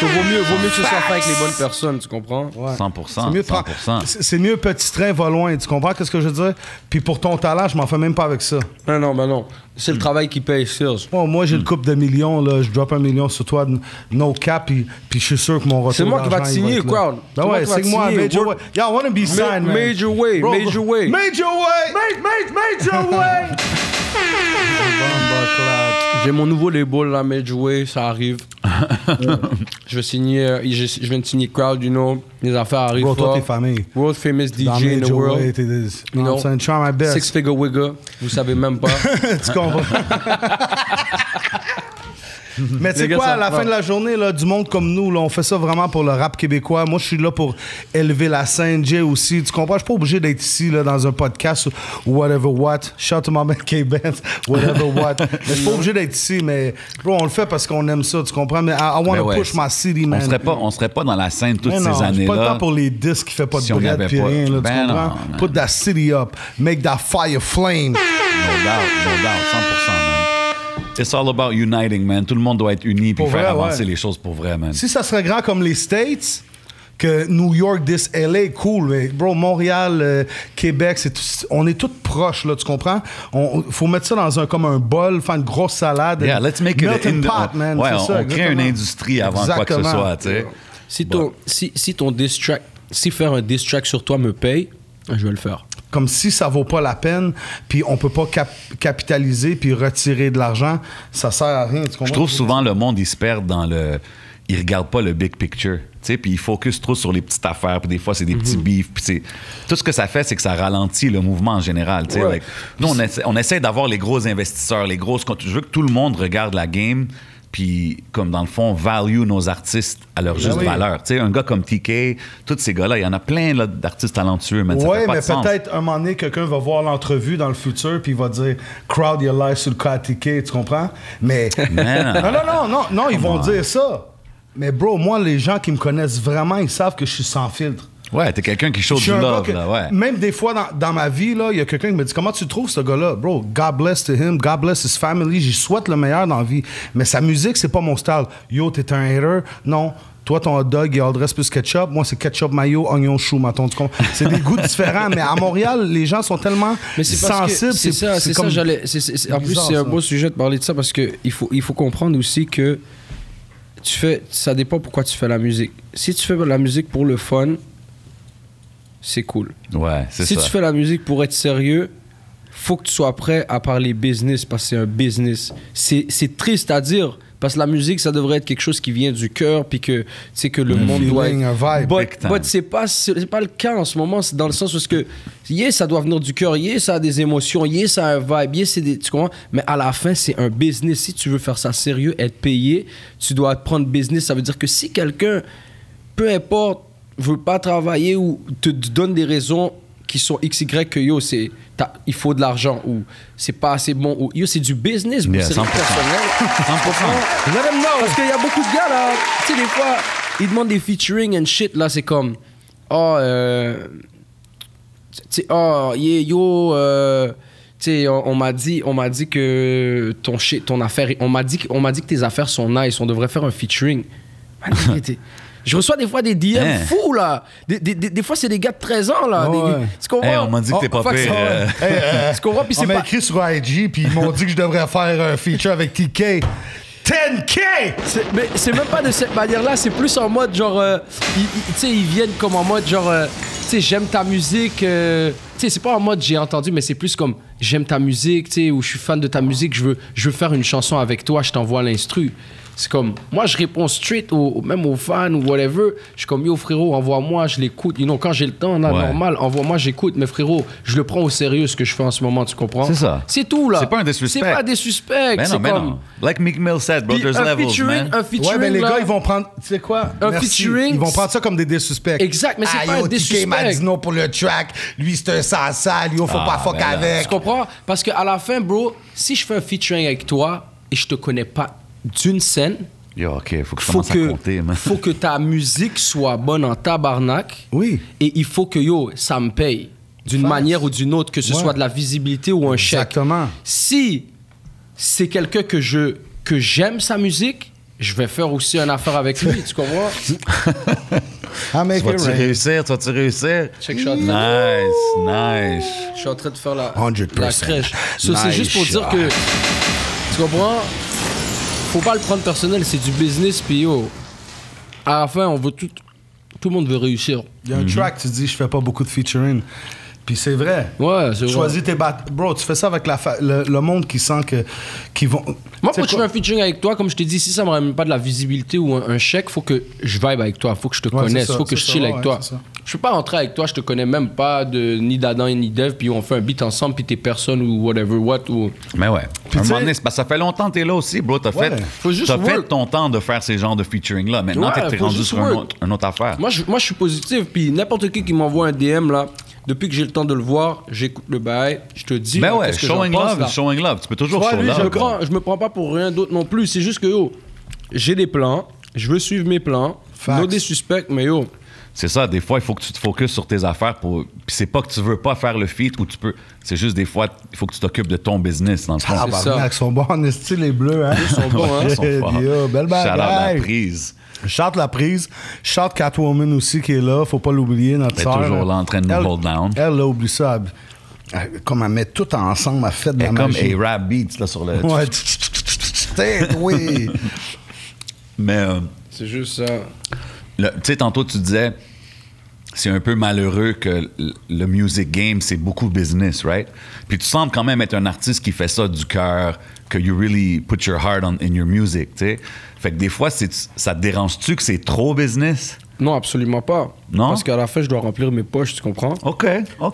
mieux que ce soit fait avec les bonnes personnes, tu comprends? Ouais. 100%. C'est mieux petit train va loin, tu comprends qu'est-ce que je veux dire? Puis pour ton talent, je m'en fais même pas avec ça. Non. C'est le travail qui paye, Serge. Bon, moi, j'ai le couple de millions, là. Je drop 1 million sur toi, no cap, puis je suis sûr que mon retour. C'est moi qui va te signer, crowd. Ben ouais, c'est moi, Major Way. Yo, I wanna be signed, man. Major Way. Major Way. J'ai mon nouveau label là, Major Way, ça arrive. Je viens de signer Crowd, you know. Les affaires arrivent. Bro, toi, t'es famille. World famous DJ in the world. You know, I'm trying my best. 6-figure wigger, vous savez même pas. Tu comprends? Mais tu sais quoi, à la fin de la journée, là, du monde comme nous, là, on fait ça vraiment pour le rap québécois. Moi, je suis là pour élever la scène. Jay aussi, tu comprends? Je suis pas obligé d'être ici là, dans un podcast ou whatever what. Shout to my man K-Benz, whatever what. Mais je suis pas obligé d'être ici, mais bro, on le fait parce qu'on aime ça, tu comprends? Mais I want to push my city, man. On serait pas dans la scène toutes ces années-là. C'est pas le temps pour les disques qui fait pas de bread pis rien, là, tu comprends? Put that city up. Make that fire flame. No doubt, 100%, man. It's all about uniting, man. Tout le monde doit être uni puis faire avancer les choses pour vrai, man. Si ça serait grand comme les States, que New York, this LA, cool. Mais bro, Montréal, Québec, on est tous proches, là, tu comprends? Faut mettre ça dans comme un bol, faire une grosse salade. Yeah, let's make it melting pot, man. Ouais, ça, on crée une industrie avant quoi que ce soit, tu sais. Si ton diss track, si faire un diss track sur toi me paye, je vais le faire. Comme si ça vaut pas la peine, puis on peut pas capitaliser puis retirer de l'argent, ça sert à rien. Tu comprends? Je trouve souvent le monde, il se perd dans le... Il regarde pas le big picture, tu sais, puis il focus trop sur les petites affaires, puis des fois, c'est des petits beefs, puis tout ce que ça fait, c'est que ça ralentit le mouvement en général, tu sais. Like, nous, on essaie d'avoir les gros investisseurs, les grosses... Je veux que tout le monde regarde la game, puis comme dans le fond, value nos artistes à leur juste valeur. Tu sais, un gars comme TK, tous ces gars-là, il y en a plein là, d'artistes talentueux, mais ouais, mais peut-être un moment donné, quelqu'un va voir l'entrevue dans le futur, puis il va dire « Crowd, you're live sur le cas TK », tu comprends? Mais... non, ils vont dire ça. Mais bro, moi, les gens qui me connaissent vraiment, ils savent que je suis sans filtre. Ouais, t'es quelqu'un qui show du love, là, ouais. Même des fois, dans ma vie, il y a quelqu'un qui me dit « Comment tu trouves ce gars-là? » Bro, God bless to him, God bless his family, j'y souhaite le meilleur dans la vie. Mais sa musique, c'est pas mon style. Yo, t'es un hater? Non. Toi, ton hot dog, il adresse plus ketchup. Moi, c'est ketchup, mayo, oignon, chou, maton. C'est des goûts différents. Mais à Montréal, les gens sont tellement sensibles. C'est ça, en plus, c'est un beau sujet de parler de ça parce qu'il faut comprendre aussi que ça dépend pourquoi tu fais la musique. Si tu fais la musique pour le fun, c'est cool. Ouais, c'est ça. Si tu fais la musique pour être sérieux, faut que tu sois prêt à parler business parce que c'est un business. C'est triste à dire parce que la musique, ça devrait être quelque chose qui vient du cœur puis que, tu sais, que le monde doit être... Un vibe. But c'est pas le cas en ce moment. C'est dans le sens où ça doit venir du cœur. Ça a des émotions. Ça a un vibe. Tu comprends? Mais à la fin, c'est un business. Si tu veux faire ça sérieux, être payé, tu dois te prendre business. Ça veut dire que si quelqu'un, peu importe, veut pas travailler ou te donne des raisons qui sont XY que il faut de l'argent ou c'est pas assez bon ou c'est du business, c'est personnel. 100%. Let them know, parce qu'il y a beaucoup de gars là, tu sais, des fois, ils demandent des featuring and shit, là, c'est comme, tu sais, oh, yeah, yo, tu sais, on m'a dit que ton affaire, on m'a dit que tes affaires sont nice, on devrait faire un featuring. Je reçois des fois des DM fous, là. Des fois, c'est des gars de 13 ans, là. Tu comprends? On m'a dit que t'es pas pire. Tu comprends? Puis on m'a écrit sur IG, puis ils m'ont dit que je devrais faire un feature avec TK. 10K! Mais c'est même pas de cette manière-là, c'est plus en mode genre. Tu sais, ils viennent comme en mode genre. Tu sais, j'aime ta musique. Tu sais, c'est pas en mode j'ai entendu, mais c'est plus comme j'aime ta musique, tu sais, ou je suis fan de ta musique, je veux faire une chanson avec toi, je t'envoie l'instru. C'est comme, moi, je réponds straight, même aux fans ou whatever. Je suis comme, yo, frérot, envoie-moi, je l'écoute. Quand j'ai le temps, là, normal, envoie-moi, j'écoute. Mais frérot, je le prends au sérieux, ce que je fais en ce moment, tu comprends? C'est ça. C'est tout, là. C'est pas un disrespect. C'est pas des suspects. Ben non. Like Meek Mill said, bro, there's levels, man. Un featuring, ouais, mais les là, gars, ils vont prendre, tu sais quoi? Featuring. Ils vont prendre ça comme des dissuspects. Exact, mais c'est pas un dissuspect. TK m'a dit non pour le track. Lui, c'est un sans-sale. Lui, faut pas fuck avec. Tu comprends? Parce qu'à la fin, bro, si je fais un featuring avec toi et je te connais pas d'une scène, yo, OK, faut que je commence à compter, man. Faut que ta musique soit bonne en tabarnak. Oui. Et il faut que, ça me paye. D'une manière ou d'une autre, que ce soit de la visibilité ou un chèque. Exactement. Si c'est quelqu'un que j'aime sa musique, je vais faire aussi une affaire avec lui, tu comprends? Vas-tu réussir? Check, je suis en train Nice. Je suis en train de faire la 100%. crèche. So, c'est juste pour dire que, tu comprends? Faut pas le prendre personnel, c'est du business, puis à la fin, on veut tout le monde veut réussir. Il y a un track, tu dis, je fais pas beaucoup de featuring. Puis c'est vrai. Ouais, c'est vrai. Choisis tes battes. Bro, tu fais ça avec le monde qui sent qu'ils vont. Moi, quand je fais un featuring avec toi, comme je t'ai dit, si ça me ramène pas de la visibilité ou un chèque, faut que je vibe avec toi, faut que je te connaisse, faut que je chill avec toi. Je peux pas rentrer avec toi, je te connais même pas ni d'Adam ni d'Ève, puis on fait un beat ensemble, puis t'es personne ou whatever, ou... Mais ouais. Un moment donné, ça fait longtemps que t'es là aussi, bro. T'as fait ton temps de faire ces genres de featuring-là. Maintenant, t'es rendu sur une autre affaire. Moi, je suis positif, puis n'importe qui m'envoie un DM, là, depuis que j'ai le temps de le voir, j'écoute le bail, je te dis... Ben ouais, showing love. Tu peux toujours show love. Je me prends pas pour rien d'autre non plus. C'est juste que, j'ai des plans, je veux suivre mes plans, no des suspects, mais c'est ça, des fois, il faut que tu te focuses sur tes affaires. Puis c'est pas que tu veux pas faire le feat ou tu peux. C'est juste des fois, il faut que tu t'occupes de ton business, dans le fond. Ils sont bons en style, les bleus, hein? Ils sont bons, hein? Ils sont forts. Belle bagaille. La prise. Chante la prise. Chante Catwoman aussi qui est là. Faut pas l'oublier, notre Elle est sœur. toujours là en train de nous hold down. Elle, là, oublie ça. Comme elle met tout ensemble, elle fait de la magie. Comme A-Rap Beats, là, sur le... Ouais. Oui. Mais... c'est juste ça. Tu sais, tantôt, tu disais... C'est un peu malheureux que le music game, c'est beaucoup business, right? Puis tu sembles quand même être un artiste qui fait ça du cœur, que you really put your heart in your music, tu sais. Fait que des fois, ça te dérange-tu que c'est trop business? Non, absolument pas. Non? Parce qu'à la fin, je dois remplir mes poches, tu comprends? OK.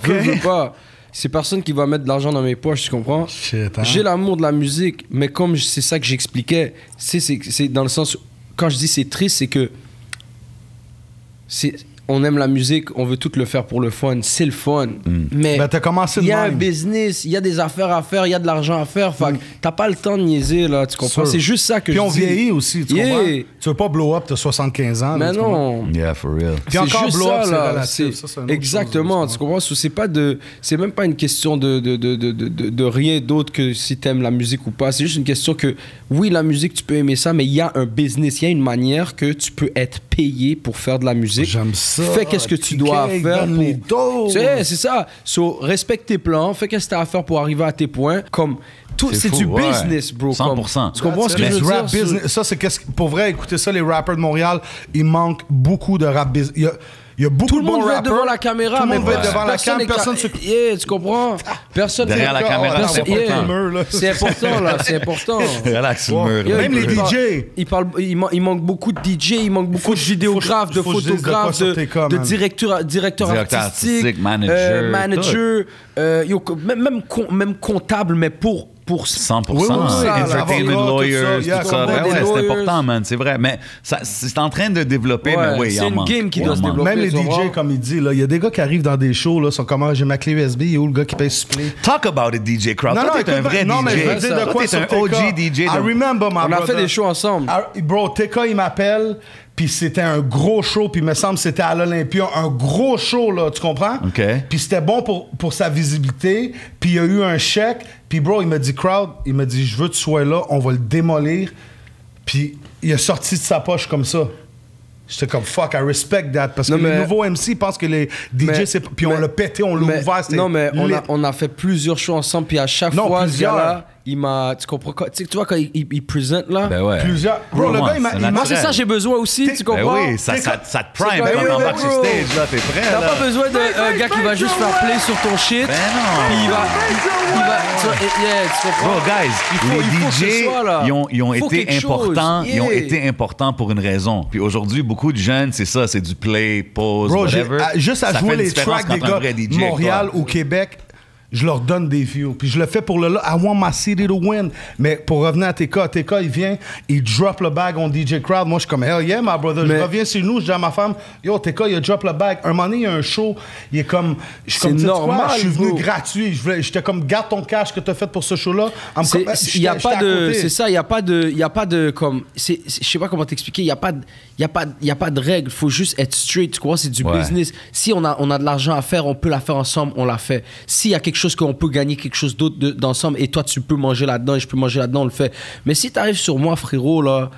Je veux pas. C'est personne qui va mettre de l'argent dans mes poches, tu comprends? Shit, hein? J'ai l'amour de la musique, mais comme c'est ça que j'expliquais, c'est dans le sens... Quand je dis c'est triste, c'est que... On aime la musique, on veut tout le faire pour le fun. C'est le fun. Mais t'as commencé il y a de même. un business, il y a des affaires à faire, il y a de l'argent à faire. Fait que t'as pas le temps de niaiser, là, tu comprends? Sûr. C'est juste ça que Puis je on dis. vieillit aussi, tu comprends? Tu veux pas blow up, t'as 75 ans. Mais là, non. Yeah, for real. Puis C'est encore juste blow up, ça, c'est là. relatif. Ça, c'est une autre Exactement, chose, tu comprends? C'est même pas une question de rien d'autre que si t'aimes la musique ou pas. C'est juste une question que, oui, la musique, tu peux aimer ça, mais il y a un business, il y a une manière que tu peux être payé pour faire de la musique. J'aime ça. Fais qu'est-ce que tu dois faire donne les doses. C'est ça. So, respecte tes plans, fais qu'est-ce que t'as à faire pour arriver à tes points. Comme, c'est fou, du ouais. business, bro. 100%. Tu comprends ce que je veux rap dire? business, ça, c'est pour vrai, écoutez ça, les rappers de Montréal, il manque beaucoup de rap business. Il y a beaucoup Tout le de bons monde veut être rappers. devant la caméra, Tout le mais monde veut être devant la personne cam, n'est personne se... Yeah, tu comprends? Personne Derrière la caméra, personne- c'est yeah. important. C'est important, là, c'est important. Relax le mur. Yo, Même les DJ. Il manque beaucoup de DJ, il manque beaucoup de vidéographes, de faut que je dise de quoi photographes, sur tes cas, de man. directeurs Directeur artistiques, artistique, manager, même comptable, mais pour pour 100%. Oui, oui, oui. Entertainment Avocat, lawyers, tout ça. tout ça. Yeah, Ben ouais, des c'est lawyers. important, man. C'est vrai. Mais c'est en train de développer, mais oui, il y c'est en une manque. game qui Il doit en se manque. développer. Même les tu vas DJ, voir. comme il dit, il y a des gars qui arrivent dans des shows, là, sont comme j'ai ma clé USB, il est où le gars qui paye supplé? Talk about it, DJ Crowd. Toi, t'es un vrai non, mais je veux DJ. dire de Toi, quoi t'es sur un TK. OG DJ. I remember, my On a brother. fait des shows ensemble. Ah, bro, TK, il m'appelle, puis c'était un gros show, puis il me semble que c'était à l'Olympia, un gros show, là, tu comprends? OK. Puis c'était bon pour sa visibilité, puis il y a eu un chèque, puis bro, il m'a dit, Crowd, il m'a dit, je veux que tu sois là, on va le démolir, puis il a sorti de sa poche comme ça. J'étais comme fuck, I respect that. Parce Non, que mais- les nouveaux MC pensent que les DJ, Mais- c'est. Puis on mais- l'a pété, on l'a mais- ouvert. C'était non, mais lit. on a fait plusieurs shows ensemble, puis à chaque Non, fois, plusieurs. ce gars-là, il m'a. Tu comprends quoi? Tu vois, quand il présente là. Ben ouais. Plusieurs. Bro, le Comment? gars, il m'a. C'est il m'a- Moi, c'est ça, j'ai besoin aussi, tu Ben comprends? oui, ça te prime C'est quand comme, on yo, embarque sur bro. stage, là, t'es prêt, T'as là. pas besoin d'un gars qui va juste faire play sur ton shit. Ben non. Puis il va. Tu vois, yeah, tu comprends? Bro, guys, il faut que ce les soit, là. DJ, ils ont Faut été quelque chose. importants. Ils ont Yeah. été importants pour une raison. Puis aujourd'hui, beaucoup de jeunes, c'est ça, c'est du play, pause, Bro, whatever. juste à Ça jouer fait une les différence tracks des quand t'es un gars vrai DJ, Montréal quoi. ou Québec, je leur donne des views. Puis je le fais pour I want my city to win. Mais pour revenir à TK, il vient, il drop le bag on DJ Crowd. Moi, je suis comme, hell yeah, my brother. Mais- Je reviens chez nous, je dis à ma femme, yo, TK, il a drop le bag. Un moment donné, il y a un show, il est comme, je suis C'est comme, tu sais quoi, normal, je suis venu bro. gratuit. J'étais comme, garde ton cash que t'as fait pour ce show-là. Il y a pas de, c'est ça, il y a pas de comme, je sais pas comment t'expliquer, il y a pas de règle, faut juste être straight, tu vois, c'est du Ouais. business. Si on a de l'argent à faire, on peut la faire ensemble, on la fait. S'il y a quelque chose qu'on peut gagner, quelque chose d'autre d'ensemble, et toi tu peux manger là-dedans, et je peux manger là-dedans, on le fait. Mais si t'arrives sur moi, frérot, là,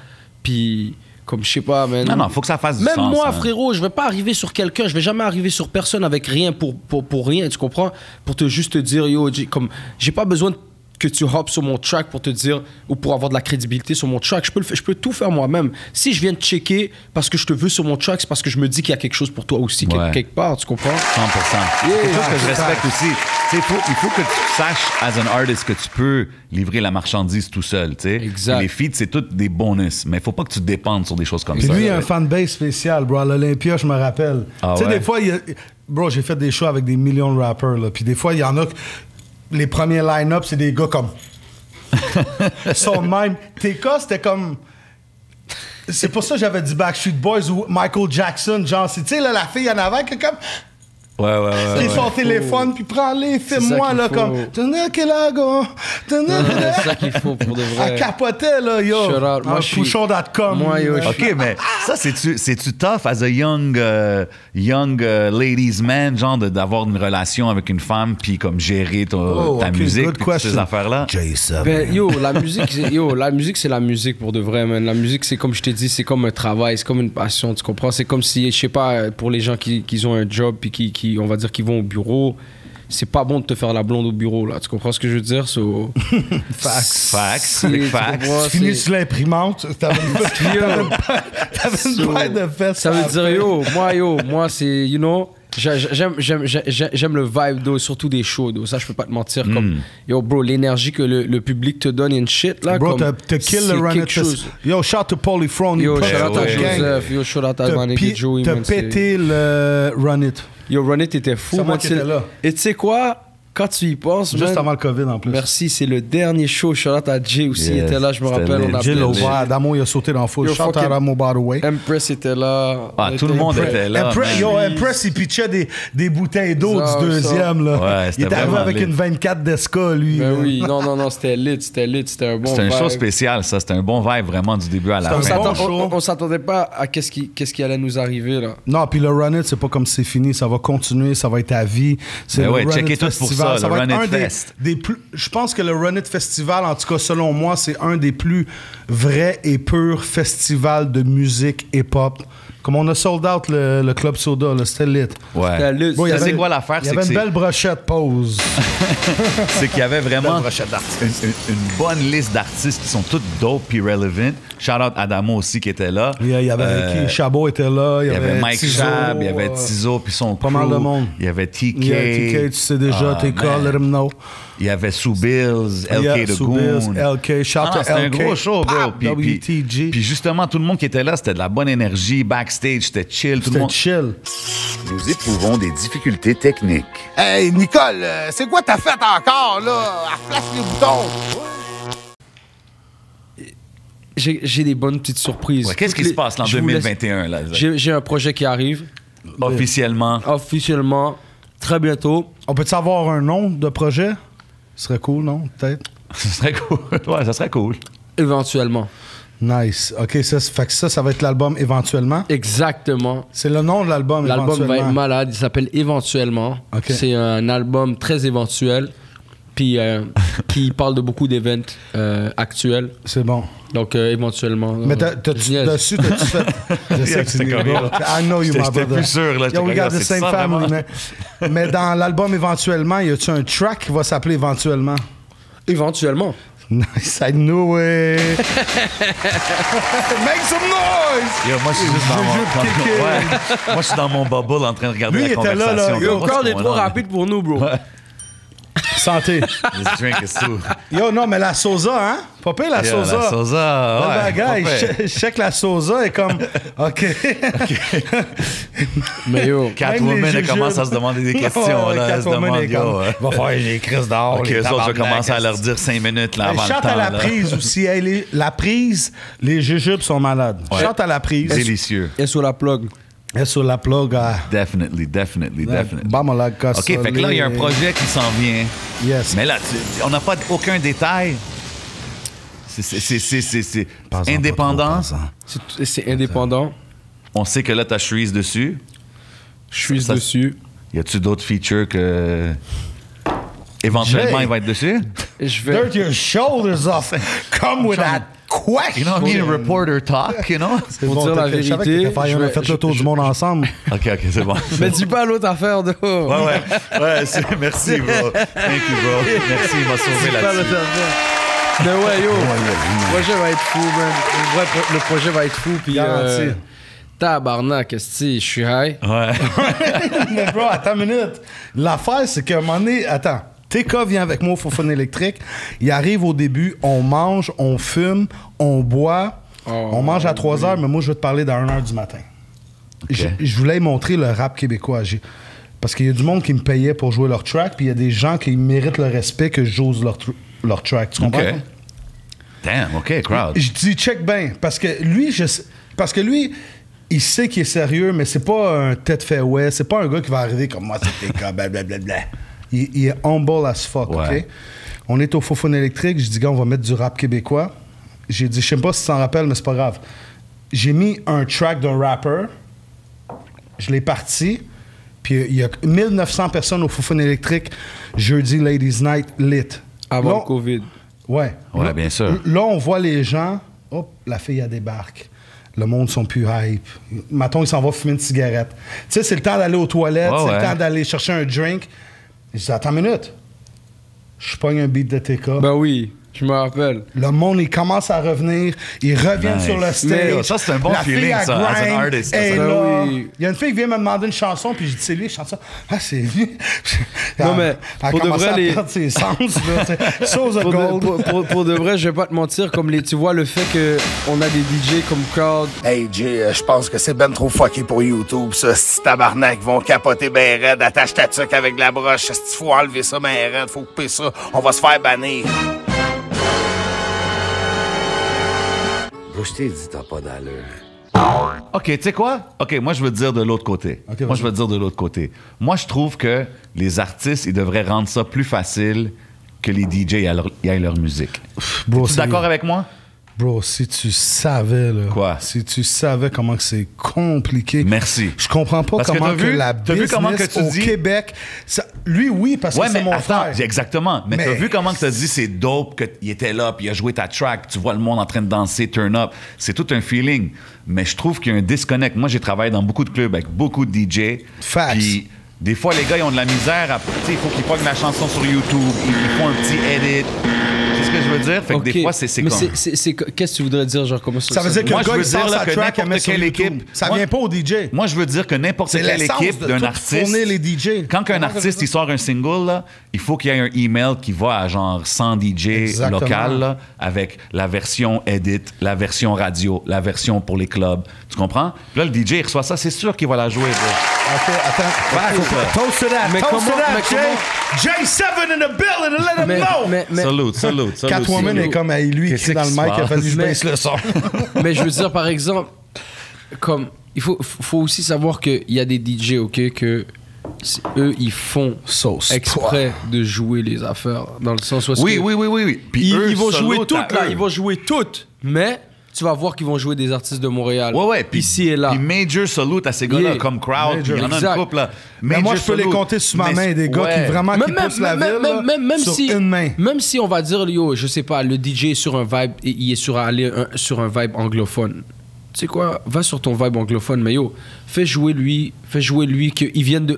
puis comme je sais pas, man. Non, faut que ça fasse du Même sens. moi, hein. frérot, je vais pas arriver sur quelqu'un, je vais jamais arriver sur personne avec rien pour rien, tu comprends? Pour te juste te dire, yo, j'ai pas besoin que tu hoppes sur mon track pour te dire, ou pour avoir de la crédibilité sur mon track. Je peux tout faire moi-même. Si je viens te checker parce que je te veux sur mon track, c'est parce que je me dis qu'il y a quelque chose pour toi aussi, Ouais. quelque part, tu comprends? 100%. C'est quelque chose que je respecte aussi. Tu sais, il faut que tu saches, as an artist, que tu peux livrer la marchandise tout seul. Tu sais. Exact. Puis les feats, c'est toutes des bonus. Mais il faut pas que tu dépendes sur des choses comme Puis ça. lui, il a un fanbase spécial, bro. À l'Olympia, je me rappelle. Ah tu sais, ouais? des fois, bro, j'ai fait des shows avec des millions de rappers, là. Puis des fois, il y en a les premiers line-up, c'est des gars comme. Ils sont de même. TK, c'était comme. C'est pour ça que j'avais dit Backstreet Boys ou Michael Jackson. Genre, tu sais, là, la fille en avant qui est comme. Ouais. Qui est son téléphone, puis prends-les, filme-moi, qu'il là, faut. comme. C'est ça qu'il faut pour de vrai. Elle capotait, là, yo. Shout out. Moi, Un je suis- pouchon.com. Moi, yo, je OK, mais ça, c'est-tu tough as a young ladies man, genre d'avoir une relation avec une femme puis comme gérer ta ok, musique good puis toutes ces question. affaires-là? Jason. Ben, la musique, c'est la musique pour de vrai, man. La musique, c'est comme je t'ai dit, c'est comme un travail, c'est comme une passion, tu comprends? C'est comme si, je sais pas, pour les gens qui ont un job puis qui on va dire, qui vont au bureau, c'est pas bon de te faire la blonde au bureau, là. Tu comprends ce que je veux dire? So, Facts. tu Big facts. comprends, Tu finis c'est- sur l'imprimante, t'avais une paire de fesses. Ça veut dire, moi, c'est, you know, j'aime le vibe, d'eau, surtout des shows, d'eau. Ça, je peux pas te mentir. Comme, yo, bro, l'énergie que le public te donne and shit, là. Bro, comme, t'as kill c'est le Run It quelque chose. Festival. Yo, shout to Polythrone. Yo, you shout out à push the gang. Joseph, yo, shout out à ma nigga Joey, T'as man, c'est- pété le Run It. Yo, Run It était fou, C'est moi man, qui étais là. Et tu sais quoi? Quand tu y penses, Juste man, avant le COVID, en plus. merci, c'est le dernier show. Shout out à Jay aussi, il Yes, était là, je me c'était rappelle. lit. On a Jill plein a de- ouvert. Damo, il a sauté dans le foot. Yo, Shout out fucking- à Damo, by the way. Empress était là. Ah, On tout le était- monde était là. Empress, yo, man. Empress, il pitchait des bouteilles d'eau Ça, du deuxième. Là. Ouais, c'était il était arrivé vraiment avec lit. une 24 d'Esca, lui. Ben là. oui, non, c'était lit, c'était un bon C'était une vibe. chose spéciale, ça. C'était un bon vibe vraiment du début à la C'était fin. un bon show. On s'attendait pas à qu'est-ce qui allait nous arriver, là. Non, puis le Run It, c'est pas comme c'est fini. Ça va continuer, ça va être à vie. C'est Ben le ouais, Run checkez It tout pour Festival. ça, le va Run être It un Fest. des plus. Je pense que le Run It Festival, en tout cas selon moi, c'est un des plus vrais et purs festivals de musique hip-hop. Comme on a sold out le Club Soda, là, c'était lit. Ouais. C'était lit. Bon, il y Ça, avait c'est quoi l'affaire? Il y C'est avait que une c'est- belle brochette pause. c'est qu'il y avait vraiment Belle brochette d'artistes. une bonne liste d'artistes qui sont toutes dope puis relevant, Shout-out Adamo aussi qui était là. Il y avait qui? Chabot était là. Il y avait Mike Tizo, Chab, il y avait Tizo, puis son pas crew. mal de monde. Il y avait TK. TK, tu sais déjà, Ah, t'es call, let him know. Il y avait Sue Bills, LK The Goon. LK, shout Ah, to c'était un LK. gros show, bro. Pap, WTG. Puis justement, tout le monde qui était là, c'était de la bonne énergie. Backstage, c'était chill. Tout le C'était monde... chill. Nous éprouvons des difficultés techniques. Hey, Nicole, c'est quoi t'as fait encore, là? Flash les boutons. J'ai des bonnes petites surprises. Ouais, qu'est-ce qui se passe là, en Je vous laisse- 2021? Là, J'ai un projet qui arrive officiellement? officiellement très bientôt. On peut savoir un nom de projet? Ce serait cool, non? Peut-être? Ça serait cool. Ouais, ça serait cool. Éventuellement. Nice. OK, fait que ça va être l'album éventuellement. Exactement. C'est le nom de l'album, L'album va être éventuellement. malade. Il s'appelle Éventuellement. Ok. C'est un album très éventuel. Puis qui parle de beaucoup d'événements actuels. C'est bon. Donc éventuellement. Mais je t'as-tu niaise. dessus, t'as-tu fait... Je sais que c'est C'était nul, comme- bro. I know you, my J'étais brother. plus sûr, là. J'étais Yo, we comme, got the c'est same ça, family, vraiment? mais dans l'album éventuellement, y a-tu un track qui va s'appeler éventuellement? Éventuellement. Nice, I knew it. Make some noise! Yo, moi, je suis juste dans mon... Jujube Ouais. Moi, je suis dans mon bubble en train de regarder Lui, la il était là, conversation. là. Yo, What's Carl est going trop on? rapide pour nous, bro. Ouais. Santé. This drink is too... Yo, non, mais la Sosa, hein? Pas pire, la Yeah, Sosa. la Sosa, Le ouais. bagage, pas pire. je check la Sosa et comme... OK. Mais yo. Catwoman, Même les elle commence à se demander des questions. Ouais, là. Elle se Catwoman demande, est comme, yo... va faire les crises dehors. OK, les eux autres, je vais tabarnak, commencer à leur dire 5 minutes là, avant le Chante temps. à la là. prise aussi. Hey, la prise, les jujubes sont malades. Ouais. Chante à la prise. Délicieux. Et sur la plug. Et sur la plug. Definitely. OK, OK, fait que là, il y a un projet qui s'en vient. Yes. Mais là, on n'a pas aucun détail. C'est Parle-en indépendant. pas trop, parle-en. C'est indépendant. On sait que là, t'as Shreeze dessus. Je suis Ça- dessus. Y a-tu d'autres features que... Éventuellement, Jay. il va être dessus? Je vais. Dirt your shoulders off. Come with that question. You know what I mean? Reporter talk, you know? C'est Pour dire la je savais que vérité, t'étais fire, je on a vais- fait le tour je- du monde ensemble. OK, c'est bon. Mais dis pas l'autre affaire de. Ouais, merci, bro. Thank you, bro. Merci, il m'a sauvé Pas là-dessus. l'autre affaire. Mais ouais, yo. Le projet va être fou, man. Ouais, le projet va être fou. Puis. Garanti. Tabarnak, qu'est-ce que je suis high. Ouais. Mais bro, attends une minute. L'affaire, c'est qu'à un moment donné... Attends. TK vient avec moi au Fofone électrique. Il arrive au début, on mange, on fume, on boit. Oh, on mange à 3 heures, mais moi, je vais te parler à 1 h du matin. Je voulais montrer le rap québécois. Parce qu'il y a du monde qui me payait pour jouer leur track, puis il y a des gens qui méritent le respect que j'ose leur track. Tu comprends? OK. Damn, OK, crowd. Je dis check bien. Parce que lui, il sait qu'il est sérieux, mais c'est pas un tête fait ouais. C'est pas un gars qui va arriver comme moi, c'est TK, blablabla. Il est humble as fuck, Ouais. OK? On est au Fofone électrique. Je dis, gars, on va mettre du rap québécois. J'ai dit, je sais pas si tu t'en rappelles, mais c'est pas grave. J'ai mis un track d'un rapper. Je l'ai parti. Puis il y a 1900 personnes au Fofone électrique jeudi Ladies Night lit. Avant Là, le COVID. Ouais. Ouais, Là- bien sûr. Là, on voit les gens. Hop, la fille, elle débarque. Le monde sont plus hype. Maton, il s'en va fumer une cigarette. Tu sais, c'est le temps d'aller aux toilettes, Ouais, c'est ouais. le temps d'aller chercher un drink. Je dis, attends une minute. Je pogne un beat de TK. Ben oui, je me rappelle. Le monde, il commence à revenir. Ils reviennent Nice. sur le Mais stage. ça, c'est un bon La fille, feeling, elle ça, as an grind, artist, elle est ça. là. Ben oui. Il y a une fille qui vient me demander une chanson, puis je dis, c'est lui, il chante ça. Ah, c'est lui. Non, mais elle pour de commence vrai, à les- perdre ses sens. Là, Sauce of Pour gold. pour de vrai, je vais pas te mentir, comme tu vois le fait qu'on a des DJ comme Crowd. Hey Jay, je pense que c'est ben trop fucké pour YouTube, ça. Si tabarnak vont capoter ben raide, attache ta tuque avec la broche. Si faut enlever ça ben raide, faut couper ça, on va se faire bannir. Bro, je t'ai dit, t'as pas d'allure. OK, tu sais quoi? OK, moi, je veux te dire de l'autre côté. OK, moi, vas-y. je veux te dire de l'autre côté. Moi, je trouve que les artistes, ils devraient rendre ça plus facile que les DJ aillent leur musique. Bro, Tu es d'accord avec moi? Bro, si tu savais, là. Quoi? Si tu savais comment que c'est compliqué. Merci. Je comprends pas Parce que comment t'as vu- la t'as vu business comment que tu au dis- Québec... lui, oui, parce que Ouais, c'est mais mon attends, frère. exactement. Mais, t'as Mais- vu comment que t'as dit c'est dope qu'il était là, puis il a joué ta track, tu vois le monde en train de danser, turn up. C'est tout un feeling. Mais je trouve qu'il y a un disconnect. Moi, j'ai travaillé dans beaucoup de clubs avec beaucoup de DJ. Facts. Puis des fois, les gars, ils ont de la misère. Tu sais, il faut qu'ils pognent la chanson sur YouTube. Ils font un petit edit. C'est ce que je je veux dire? Fait que des fois, c'est mais comme... qu'est-ce que tu voudrais dire, genre, comment Ça veut dire que Moi, le je gars, veux il sort dire, là, sa que track, elle met n'importe sur quelle YouTube. équipe- Ça Moi- vient pas au DJ. Moi, je veux dire que n'importe C'est quelle l'essence équipe de d'un tout artiste... fournir les DJ. Quand un artiste, il sort un single, là, il faut qu'il y ait un email qui va à genre 100 DJ Exactement. local, là, avec la version edit, la version radio, la version pour les clubs. Tu comprends? Puis là, le DJ, il reçoit ça, c'est sûr qu'il va la jouer, bro. OK, attends. Ouais, Toast to that. Mais Toast comment- to that, mais Jay. J7 in the building and let him know. Salute. Catwoman est comme à lui, Qu'est-ce écrit dans le qui mic, se il a fallu que je passe? baisse le son. Mais je veux dire, par exemple, comme il faut aussi savoir qu'il y a des DJ, ok, que eux, ils font Sauce. exprès de jouer les affaires. Dans le sens où est-ce Oui, que oui. Puis eux, ils vont jouer salute toutes, à là. eux. Ils vont jouer toutes. Mais tu vas voir qu'ils vont jouer des artistes de Montréal. Ouais, puis ici et là. Puis major salute à ces gars-là, Yeah. comme Crowd, puis il y en a Exact. une couple, là. Mais moi, je peux les salute. compter sur ma Mais main, des gars ouais. qui vraiment qui poussent la ville là, même sur si, une main. Même si on va dire, yo, je sais pas, le DJ est sur un vibe, il est sur un vibe anglophone. Tu sais quoi, va sur ton vibe anglophone, mais yo, fais jouer lui qu'ils viennent de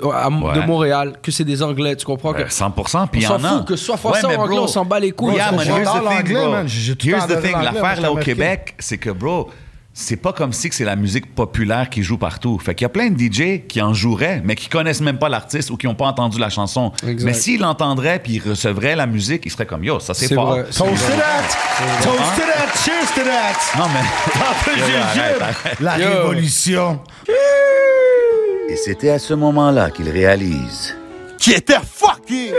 Montréal, que c'est des Anglais, tu comprends? Que 100%, puis il y on en s'en a. fout, que ce soit français ou anglais, on s'en bat les couilles. Yeah, tu man, comprends? here's the J'adore thing, l'anglais, bro. man. J'ai tout le Here's temps the thing, adoré l'anglais, l'affaire moi, là au je suis Québec, c'est que, bro, c'est pas comme si que c'est la musique populaire qui joue partout. Fait qu'il y a plein de DJ qui en joueraient, mais qui connaissent même pas l'artiste ou qui ont pas entendu la chanson. Exact. Mais s'ils l'entendraient puis ils recevraient la musique, ils seraient comme, yo, ça c'est C'est fort. vrai. Toast to that! Toast to that! Cheers to that! Non, mais... Yo, arrête. La Yo. révolution. Et c'était à ce moment-là qu'il réalise. Qui était fucking.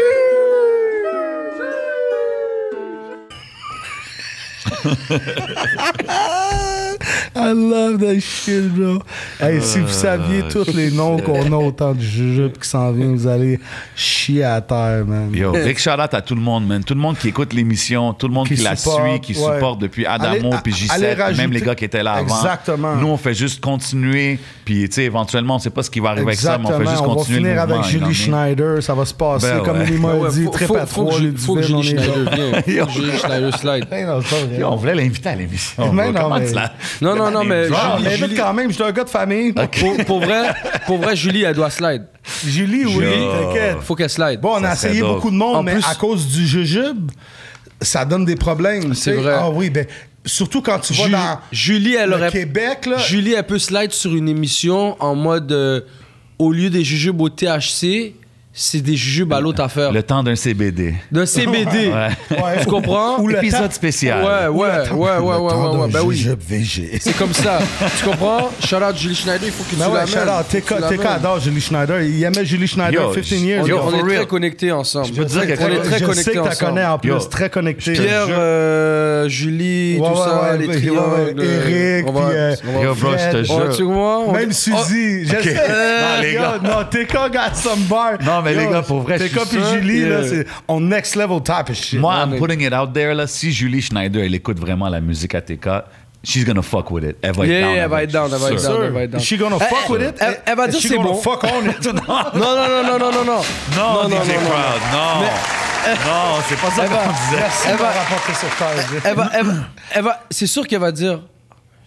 I love that shit, bro. Hey, si vous saviez tous les noms qu'on a autant de jujubes qui s'en viennent, vous allez chier à terre, man. Yo, big shout-out à tout le monde, man. Tout le monde qui écoute l'émission, tout le monde qui la supporte, suit, qui ouais. supporte depuis Adamo puis allez J7, même rajouter- les gars qui étaient là avant. Exactement. Nous, on fait juste continuer, puis tu sais, éventuellement, on sait pas ce qui va arriver avec ça, mais on fait juste on va continuer le finir mouvement. avec Julie Schneider, ça va se passer Ben comme ouais. il m'a dit, Faut- très faut- pas faut trop, que faut que Julie Schneider vienne. Faut que Julie Schneider slide. Hey, non, c'est pas vrai. Yo, on voulait l'inviter à l'émission. Mais bro. non, Comment mais- tu l'as- Non, mais Ah, Julie- mais Julie- quand même, je suis un gars de famille. pour vrai, Julie, elle doit slide. Julie, oui, t'inquiète. Faut qu'elle slide. Bon, on a Ça serait essayé dope. beaucoup de monde, En mais plus- à cause du jujube, ça donne des problèmes. C'est tu sais. vrai. Ah oui, ben, surtout quand tu vas dans Julie, elle le aurait. Québec, là. Julie, elle peut slide sur une émission en mode. Au lieu des jujubes au THC, c'est des jujubes à l'autre affaire. Le temps d'un CBD. D'un CBD. Ouais. Ouais. Tu comprends? Ou le Épisode temps- spécial. Ouais. Ben oui. Jujube VG. C'est comme ça. Tu comprends? Shout out Julie Schneider, il faut que tu Ben ouais, l'amènes. shout-out. Faut que tu TK l'amènes. adore Julie Schneider. Il aimait Julie Schneider Yo, 15 years. On, Yo, on for est très real. connectés ensemble. Je peux te dire quelque on est chose. très Je connectés sais que t'as ensemble. connais en plus, Yo. très connecté. Pierre, Julie, Ouais, tout ça, ouais, les ouais, triangles. ouais, Eric, on va- puis, on va- Yo, bro, je te Fred. jure. Tu vois? on- Même Suzy, je sais. Non, les gars. Non, TK got some bar. Non, mais Yo, les gars, pour vrai, je TK suis puis sûr, Julie, là, yeah. c'est on next level type of shit. Moi, Ouais, I'm mais- putting it out there, là. Si Julie Schneider, elle écoute vraiment la musique à TK, she's gonna fuck with it. Elle va être Yeah, down. elle va avec, être down, je elle va suis être sûr. down, elle va être down. Is she gonna fuck with it? Elle va Is dire she c'est gonna bon. fuck on it? Non. Non, DJ Crowd, non. Non, c'est pas ça Elle va- qu'on disait. Elle va- rapporter sur terre. elle va, c'est sûr qu'elle va dire,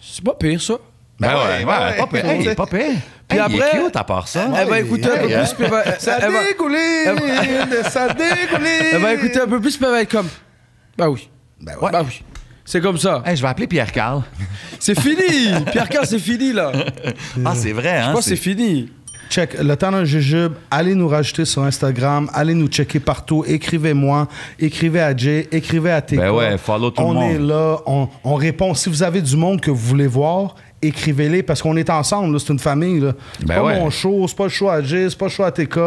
c'est pas pire ça. Ben ouais, pas pire. Hey, il est pas pire. Puis Hey, il est après, cute à part ça. Elle va écouter un peu plus, puis Ça elle va- dégouline, ça dégouline. elle va écouter un peu plus, puis elle va être comme, bah oui, Ben ouais. bah oui. C'est comme ça. Hey, je vais appeler Pierre Carl. C'est fini. Pierre Carl, c'est fini là. Ah, c'est vrai, hein? Je pense que c'est fini. Check, le temps d'un jujube, allez nous rajouter sur Instagram, allez nous checker partout, écrivez-moi, écrivez à Jay, écrivez à TK. Ben ouais, follow tout le monde. On est là, on répond. Si vous avez du monde que vous voulez voir, écrivez-les parce qu'on est ensemble, là, c'est une famille. Là. C'est Ben pas ouais. mon show, c'est pas le show à Jay, c'est pas le show à TK,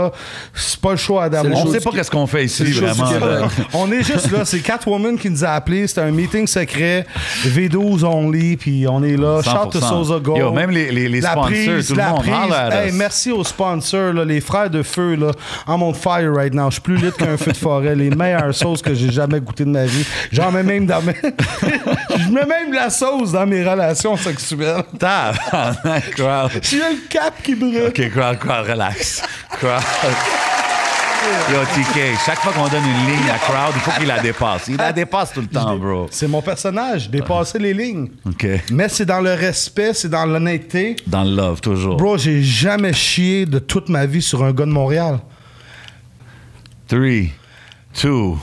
c'est pas le show à Adamo. On sait pas qu'est-ce qu'on fait ici, C'est le show vraiment. du là. Québec. On est juste là, c'est Catwoman qui nous a appelés, c'était un meeting secret, V12 only, puis on est là. Shout to 100%. Souza Gold. Yo, même les La sponsors, prise, tout le la monde. prise. Holla at Hey, us. merci aux sponsors, là, les frères de feu. Là. I'm on fire right now. Je suis plus lit qu'un feu de forêt. Les meilleures sauces que j'ai jamais goûtées de ma vie. J'en mets même dans mes... Je mets même de la sauce dans mes relations sexuelles. Tabarnak, Crowd. J'ai le cap qui brûle. OK, Crowd, relax. Crowd. Yo, TK, chaque fois qu'on donne une ligne à Crowd, il faut qu'il la dépasse. Il la dépasse tout le temps, bro. C'est mon personnage, dépasser les lignes. OK. Mais c'est dans le respect, c'est dans l'honnêteté. Dans le love, toujours. Bro, j'ai jamais chié de toute ma vie sur un gars de Montréal. 3, 2,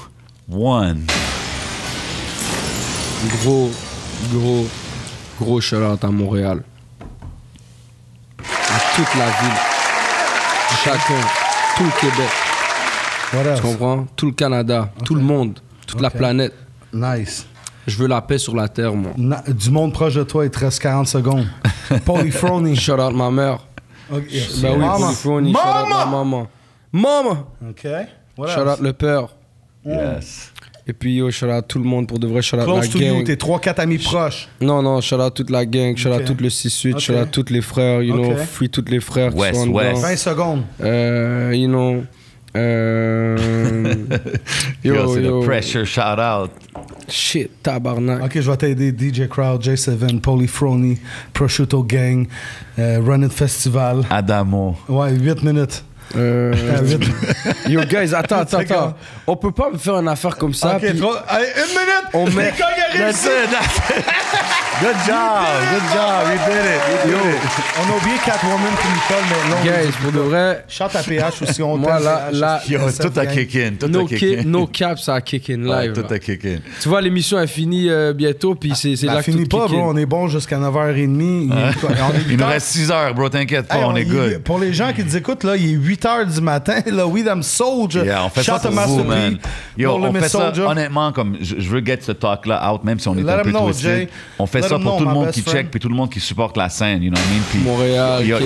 1. Gros shout-out à Montréal. À toute la ville. Chacun. Tout le Québec. What else? Tu comprends? Tout le Canada. Ok. Tout le monde. Toute la Ok. planète. Nice. Je veux la paix sur la terre, moi. Du monde proche de toi, il te reste 40 secondes. Polyphrony. Shout-out ma mère. Okay. Ben oui, Mama. Polyphrony. Shout-out ma maman. Maman! OK. What Shout-out else? le père. Yes. Et puis, yo, shout-out tout le monde pour de vrai. Shout-out la Close to you, gang. tes 3-4 amis proches. Non, shout-out toute la gang. Shout-out Ok. tout le 6-8. Ok. Shout-out tous les frères, you know. Ok. Free tous les frères qui West, sont West. dedans. 20 secondes. You know. Yo, c'est le pressure shout out. Shit, tabarnak. OK, je vais t'aider. DJ Crowd, J7, Polyphrony, Prosciutto Gang, Run It Festival. Adamo. Ouais, 8 minutes. 8. Yo, guys, attends. C'est quand? On peut pas me faire une affaire comme ça. OK, puis allez, 1 minute. on met. C'est quand il a réussi. Good job, you did it. Yo, on a oublié Catwoman puis Nicole, mais non. Guys, pour de vrai. Chante à PH aussi, on Moi, t'aime, là, PH. là, Yo, SF tout a gang. kick in. Tout No, a kick in. no cap, ça a kick in Ouais, live. tout là. a kick in. Tu vois, l'émission est finie bientôt, puis c'est Ça là que finit tout pas, kick in. bro. On est bon jusqu'à 9h30. Il nous reste 6 heures, bro. T'inquiète pas, Hey, on est il- good. Pour les gens qui nous écoutent, là, il est 8h du matin. Là, We Them Soldier. Yeah, on fait ça Shout pour to vous, Master P, man. Yo, pour le on fait Miss ça, Soldier. honnêtement, comme je veux get ce talk-là out, même si on est Let un them peu know, twisted. Jay. On fait Let ça them pour know, tout le my monde best qui friend. check, puis tout le monde qui supporte la scène, you know what I mean? Puis Montréal, il y a un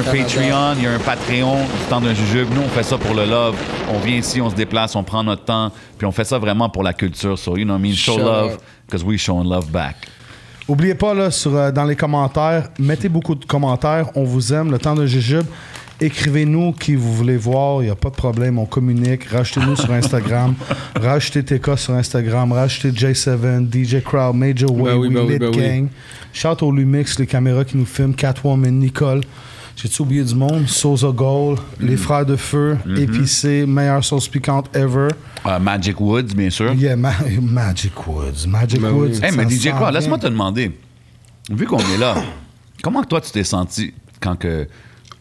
Québec, Patreon, il y a un Patreon, du temps d'un jujube. Nous, on fait ça pour le love. On vient ici, on se déplace, on prend notre temps, puis on fait ça vraiment pour la culture. So, you know what I mean? Show Shout love, out. because we showing love back. Oubliez pas, là, dans les commentaires, mettez beaucoup de commentaires. On vous aime. Le temps de jujube. Écrivez-nous qui vous voulez voir. Il n'y a pas de problème. On communique. Rajoutez-nous sur Instagram. Rajoutez TK sur Instagram. Rajoutez J7, DJ Crowd, Major Way, oui, We oui, Lit oui. Gang. Shout au Lumix, les caméras qui nous filment. Catwoman, Nicole. J'ai-tu oublié du monde? Sosa Gold, Les Frères de Feu, Épicé, meilleure sauce piquante ever. Magic Woods, bien sûr. Yeah, Magic Woods. Magic Ben Woods. oui. Hey, mais ça DJ sent quoi? bien. Laisse-moi te demander. Vu qu'on est là, comment toi tu t'es senti quand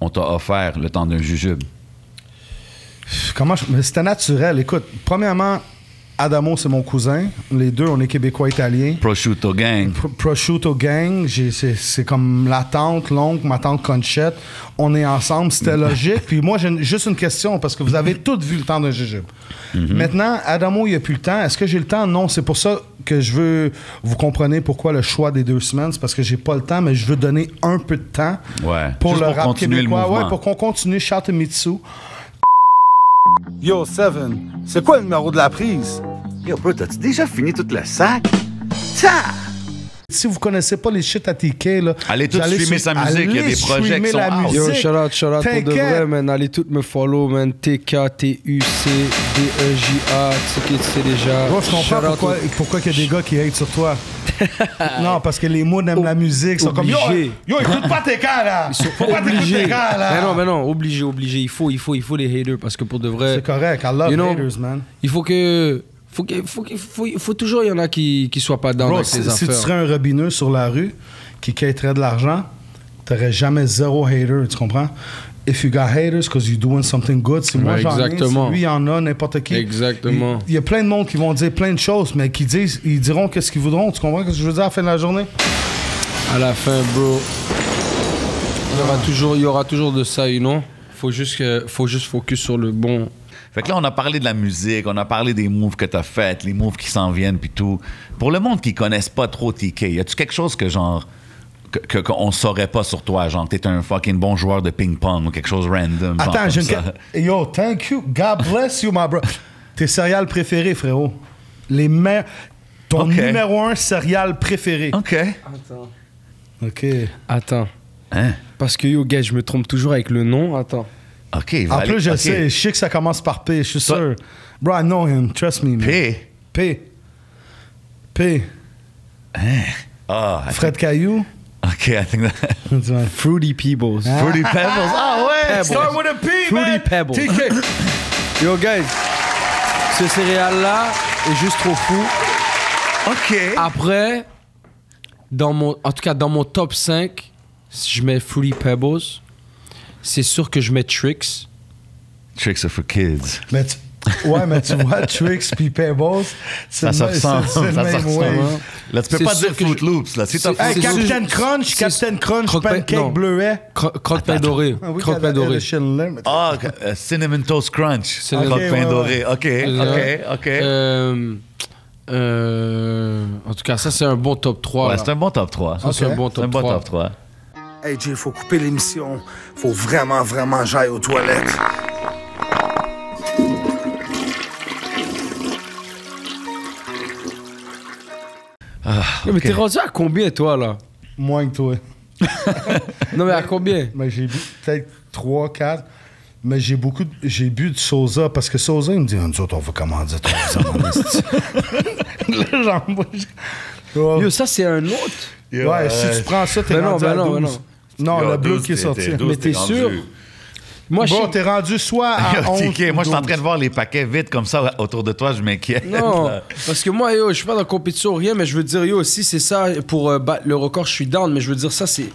on t'a offert le temps d'un jujube? Mais c'était naturel. Écoute, premièrement, Adamo, c'est mon cousin. Les deux, on est québécois-italiens. Prosciutto Gang. Prosciutto Gang, c'est comme la tante, l'oncle, ma tante Conchette. On est ensemble, c'était logique. Puis moi, j'ai juste une question, parce que vous avez tous vu le temps d'un jujube. Maintenant, Adamo, il n'y a plus le temps. Est-ce que j'ai le temps? Non, c'est pour ça que je veux... Vous comprenez pourquoi le choix des 2 semaines? C'est parce que j'ai pas le temps, mais je veux donner un peu de temps Ouais. pour Juste le pour rap continuer le québécois. mouvement. Ouais, pour qu'on continue. Shout to Mitsu. Yo, Seven, c'est quoi le numéro de la prise? Yo, bro, t'as-tu déjà fini toute le sac? Ça! Si vous connaissez pas les shit à TK, là, Allez tous j'allais streamer sa musique, il y a des projets streamer qui sont la out. Yo, musique. shout out pour de T'inquiète. vrai, man. Allez toutes me follow, man. TK, TUC, DEJA, tu sais déjà. Bro, je Shout comprends out pourquoi il y a des gars qui hate sur toi. Non, parce que les mots aiment la musique. Ils sont comme, Obligé. yo, écoute pas TK, là. Ils sont Faut pas t'écouter obligés. TK, là. Mais non, obligé. Il faut les haters parce que pour de vrai. C'est correct. I love You know, haters, man. Il faut que. Faut toujours, il y en a qui soient pas dans Bro, avec ces si tu affaires. serais un robineux sur la rue qui quêterait de l'argent, t'aurais jamais zéro hater, tu comprends? If you got haters, because you're doing something good. Si moi Ouais, j'en ai, exactement. si lui il en a, n'importe qui. Exactement. Il y a plein de monde qui vont dire plein de choses, mais ils diront qu'est-ce qu'ils voudront. Tu comprends ce que je veux dire à la fin de la journée? À la fin, bro, il y aura toujours de ça, you know? Faut juste focus sur le bon. Fait que là, on a parlé de la musique, on a parlé des moves que t'as fait, les moves qui s'en viennent, puis tout. Pour le monde qui connaisse pas trop TK, y a-tu quelque chose que genre qu'on saurait pas sur toi, genre t'es un fucking bon joueur de ping-pong ou quelque chose random? genre Attends, comme j'ai une ça? Yo, thank you. God bless you, my bro. Tes céréales préférées, frérot. Ton Ok. numéro 1 céréale préféré. OK. OK. Attends. Hein? Parce que yo, gars, je me trompe toujours avec le nom. Attends. OK, En va aller- plus, je OK. sais que ça commence par P, je suis Toi- sûr. Bro, I know him. Trust me, man. P. P. Ah, Fred Caillou. OK, I think that... Fruity Pebbles. Fruity Pebbles. Ah ouais! Pebbles. Start with a P, Fruity man. Pebbles. TK. Yo, guys, ce céréal-là est juste trop fou. OK. Après, en tout cas, dans mon top 5, si je mets Fruity Pebbles, c'est sûr que je mets Tricks. Tricks are for kids. Mais Ouais, mais tu vois, Trix puis Pebbles, Ça se ressemble. c'est le Ça se même ressemble. wave. Là, tu peux C'est pas sûr dire que Fruit Loops. Là. Si t'as c'est- Hey, Fruit c'est- Loops... Captain Crunch, c'est- Captain Crunch, Croque-pain- pancake non. bleuet. Croque-pain doré. Ah oui, Croque-pain doré. le Schindler, mais- Ah, Cinnamon Toast Crunch. Cinnamon- Croque-pain Ok, ouais, doré. OK, OK. En tout cas, ça, c'est un bon top 3. Ouais, là. c'est un bon top 3. Ça, c'est un bon C'est un top bon 3. top 3. Hey Jay, faut couper l'émission. Faut vraiment, vraiment j'aille aux toilettes. Mais t'es rendu à combien, toi, là? Moins que toi. Non, mais à combien? Mais j'ai bu peut-être 3, 4. Mais j'ai bu du Sosa parce que Sosa, il me dit, nous autres, on va commander ton Là, genre, moi, ouais, Yo, ça, c'est un autre. ouais, si tu prends ça, t'es Ben non, rendu ben à non, 12. ben non. Non, Yo, le bleu 12, qui est t'es- sorti. t'es 12, Mais t'es rendu. sûr? Moi, Bon, je t'es rendu soit à 11 OK, moi, je suis en train de ou voir les paquets vite comme ça autour de toi. Je m'inquiète. Non, là. parce que moi, yo, je suis pas dans la compétition ou rien, mais je veux dire, yo, si c'est ça pour battre le record, je suis down, mais je veux dire, ça, c'est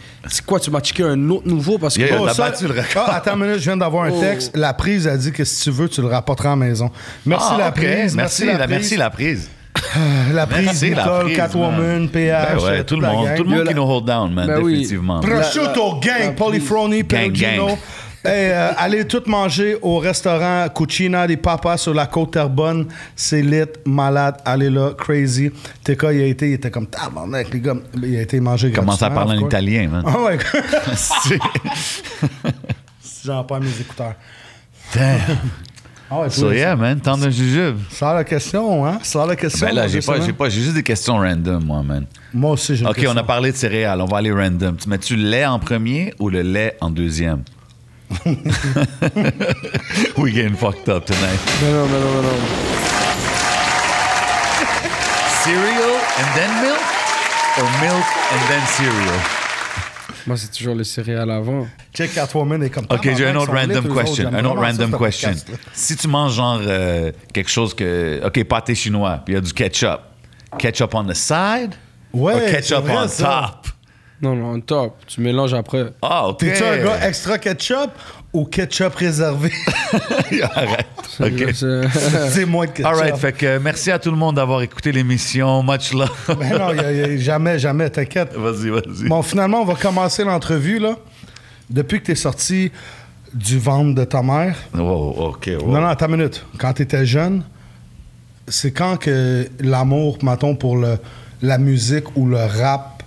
quoi? Tu m'as checké un autre nouveau parce que. Yeah, Oh, t'as ça- battu le record. Ah, attends une minute, je viens d'avoir un Oh. texte. La prise a dit que si tu veux, tu le rapporteras à la maison. Merci Ah, la OK. prise. Merci la prise. La prise, Merci, la Nicole, prise, Catwoman, man. PH, Ben ouais, tout toute le la monde. gang. Tout le monde Yo, qui nous hold down, man, Ben oui. définitivement. Prosciutto gang, Polifroni, Gang, Perugino. gang. Hey, allez tout manger au restaurant Cucina des Papas sur la côte Terrebonne. C'est lit, malade. Allez là, crazy. TK, il était comme tabarnak, les gars. Il a été mangé Commence à gratuitement, parler en of course. italien, man. Ah ouais. C'est- J'en perds mes écouteurs. Damn. Ah ouais, So toi, yeah, man, tant de jujube. Sors la question, hein? Sors la question. Ben là, j'ai justement. juste des questions random, moi, man. Moi aussi, j'ai une OK, question. on a parlé de céréales. On va aller random. Tu mets-tu le lait en premier ou le lait en deuxième? We getting fucked up tonight. Non. Cereal and then milk? Or milk and then cereal? Moi, c'est toujours les céréales avant. Check Catwoman est comme OK, j'ai un autre tabarnak, random ils sont laids, eux question. autres, Un j'aime autre vraiment random ça, ce question. podcast-là. Si tu manges genre quelque chose que... OK, pâté chinois, puis il y a du ketchup. Ketchup on the side? Ouais, or c'est ketchup vrai, on ça. top? Non, on top. Tu mélanges après. Ah, OK. T'es-tu un gars extra ketchup ou ketchup réservé? Arrête. OK. C'est moins de ketchup. All right, fait que merci à tout le monde d'avoir écouté l'émission. Much love. Ben non, jamais, t'inquiète. Vas-y. Bon, finalement, on va commencer l'entrevue, là. Depuis que t'es sorti du ventre de ta mère. Oh, OK. wow. Non, attends une minute. Quand t'étais jeune, c'est quand que l'amour, mettons, pour la musique ou le rap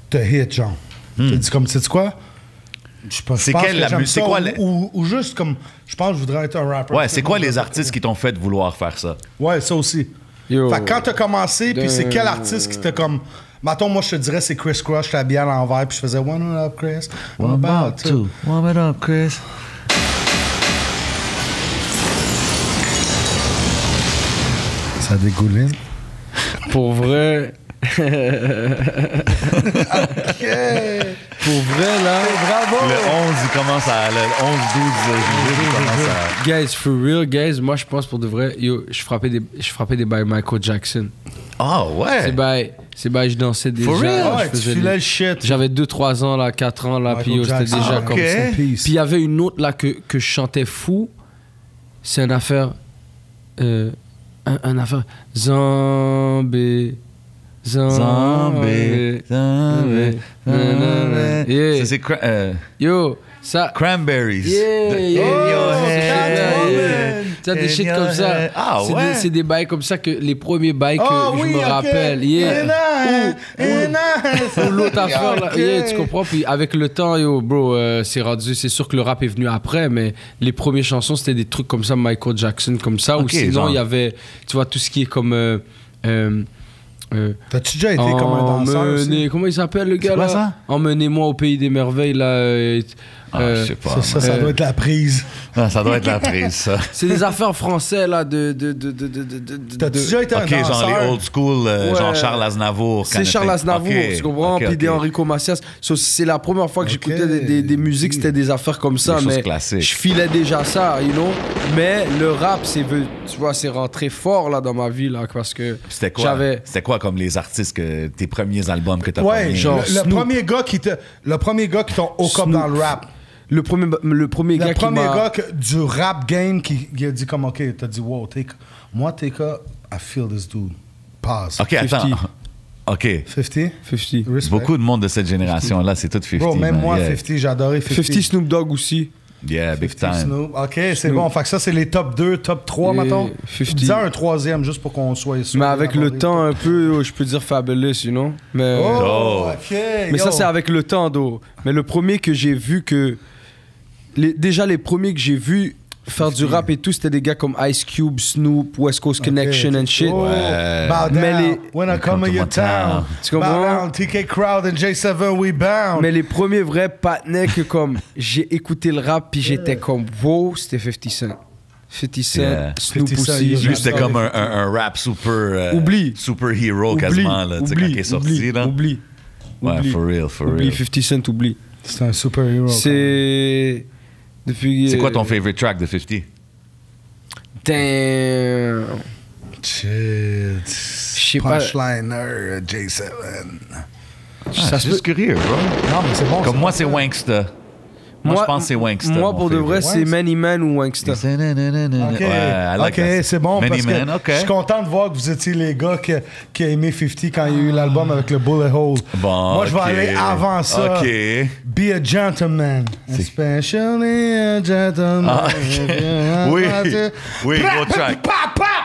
te hit, genre? Tu dis comme, sais-tu quoi? C'est quelle la musique? C'est quoi ou juste comme, je pense que je voudrais être un rapper. Ouais, c'est quoi les artistes qui t'ont fait vouloir faire ça? Ouais, ça aussi. Yo. Fait que quand t'as commencé, puis c'est quel artiste qui t'a comme... Mettons, moi, je te dirais, c'est Chris Cross, je t'habillais à l'envers, puis je faisais « One up, Chris. One about two. Warm it up, Chris. Ça dégouline. Pour vrai. Pour vrai, là. Bravo! Le 11, il commence à... Le 11-12 juillet, il commence à... Guys, for real, guys, moi, je pense pour de vrai, yo, je frappais des bails Michael Jackson. Ah, ouais! C'est bails, je dansais déjà. For real? Ouais, je tu faisais filais des- le shit. J'avais 2-3 ans, là, 4 ans, là, puis yo, c'était Jackson. déjà Ah, comme ok. ça. Peace. Puis il y avait une autre, là, que je chantais fou. C'est une affaire... une affaire... Zombie... Zombie. Yeah. Ça, c'est Yo, ça... Cranberries. Yeah, yeah, In your yeah. head. Yeah. Tu sais, des In shit your comme ça. head. Ah, C'est ouais. c'est des bails comme ça que les premiers bails que Oh, je oui, me ok. rappelle. Yeah. Ou l'autre affaire, là. Ok. Yeah, tu comprends? Puis avec le temps, yo, bro, c'est sûr que le rap est venu après, mais les premières chansons, c'était des trucs comme ça, Michael Jackson, comme ça. Ok, ou sinon, genre. il y avait, tu vois, tout ce qui est comme... T'as-tu déjà été comme un danseur aussi? Comment il s'appelle le gars quoi, là? ça? Emmenez-moi au pays des merveilles là. Je sais pas. Ça doit être la prise. Ah, ça doit être la prise, ça. C'est des affaires français là T'as-tu déjà été un OK, danseur? genre les old school, genre Ouais. Charles Aznavour. C'est Charles Aznavour, OK, tu comprends? OK, Puis des OK. Enrico Macias. So, c'est la première fois que Ok. j'écoutais des musiques, c'était des affaires comme ça. Des choses Mais classiques. je filais déjà ça, you know? Mais le rap, tu vois, c'est rentré fort là dans ma vie là parce que C'était quoi? j'avais... C'était quoi comme les artistes, tes premiers albums que t'as Ouais, pognés? genre Snoop. le premier gars qui t'a au cop dans le rap. Le premier gars Le qui premier m'a... gars du rap game qui a dit comme, OK, t'as dit, wow, moi, TK, I feel this dude. Pause. OK, attends. 50. OK. 50? 50. Respect. Beaucoup de monde de cette génération-là, c'est tout 50. Bro, même man. moi, Yeah. 50, j'adorais 50. 50 Snoop Dogg aussi. Yeah, big 50 time. Snoop. OK, c'est bon. Fait que ça, c'est les top 2, top 3, Et mettons. 50. Dis un troisième, juste pour qu'on soit sûr. Mais avec le temps un peu, je peux dire Fabulous, you know. Mais, Oh, Oh. OK. mais ça, yo. c'est avec le temps, d'eau. Mais le premier que j'ai vu que... déjà, les premiers que j'ai vus faire du rap et tout, c'était des gars comme Ice Cube, Snoop, West Coast Connection and shit. Oh, Ouais. bow Mais down. les- When I come to your town. Tu Bow comprends? down, TK Crowd and J7, we bound. Mais les premiers vrais partenaires que comme j'ai écouté le rap puis j'étais comme wow, c'était 50 Cent. 50 Cent, Yeah. Snoop 50 Cent, aussi. yo, Lui, c'était j'adore comme les un rap super... Oublie. Super hero quasiment, là, tu sais, quand il est sorti, là. Oublie. Ouais, Oublie. for real, for Oublie, real. 50 Cent, oublie. C'est un super héros. C'est... Depuis... C'est quoi ton favorite track de 50? Damn. Shit. sais pas. Punchliner, J7. Ça se juste curieux, bro. Non, mais c'est bon. Comme moi, c'est Wanksta. Moi, je pense que c'est Wanksta. Moi, mon pour de vrai, favorite. c'est Many Man ou Wanksta. OK, Ouais, I like OK, that. c'est bon Many parce que Men, OK. je suis content de voir que vous étiez les gars qui a aimé 50 quand il y a eu l'album avec le Bullet Hole. Bon, Moi, je vais OK. aller avant ça. OK. Be a gentleman. Especially a gentleman. Ah, oui, oui, gros track.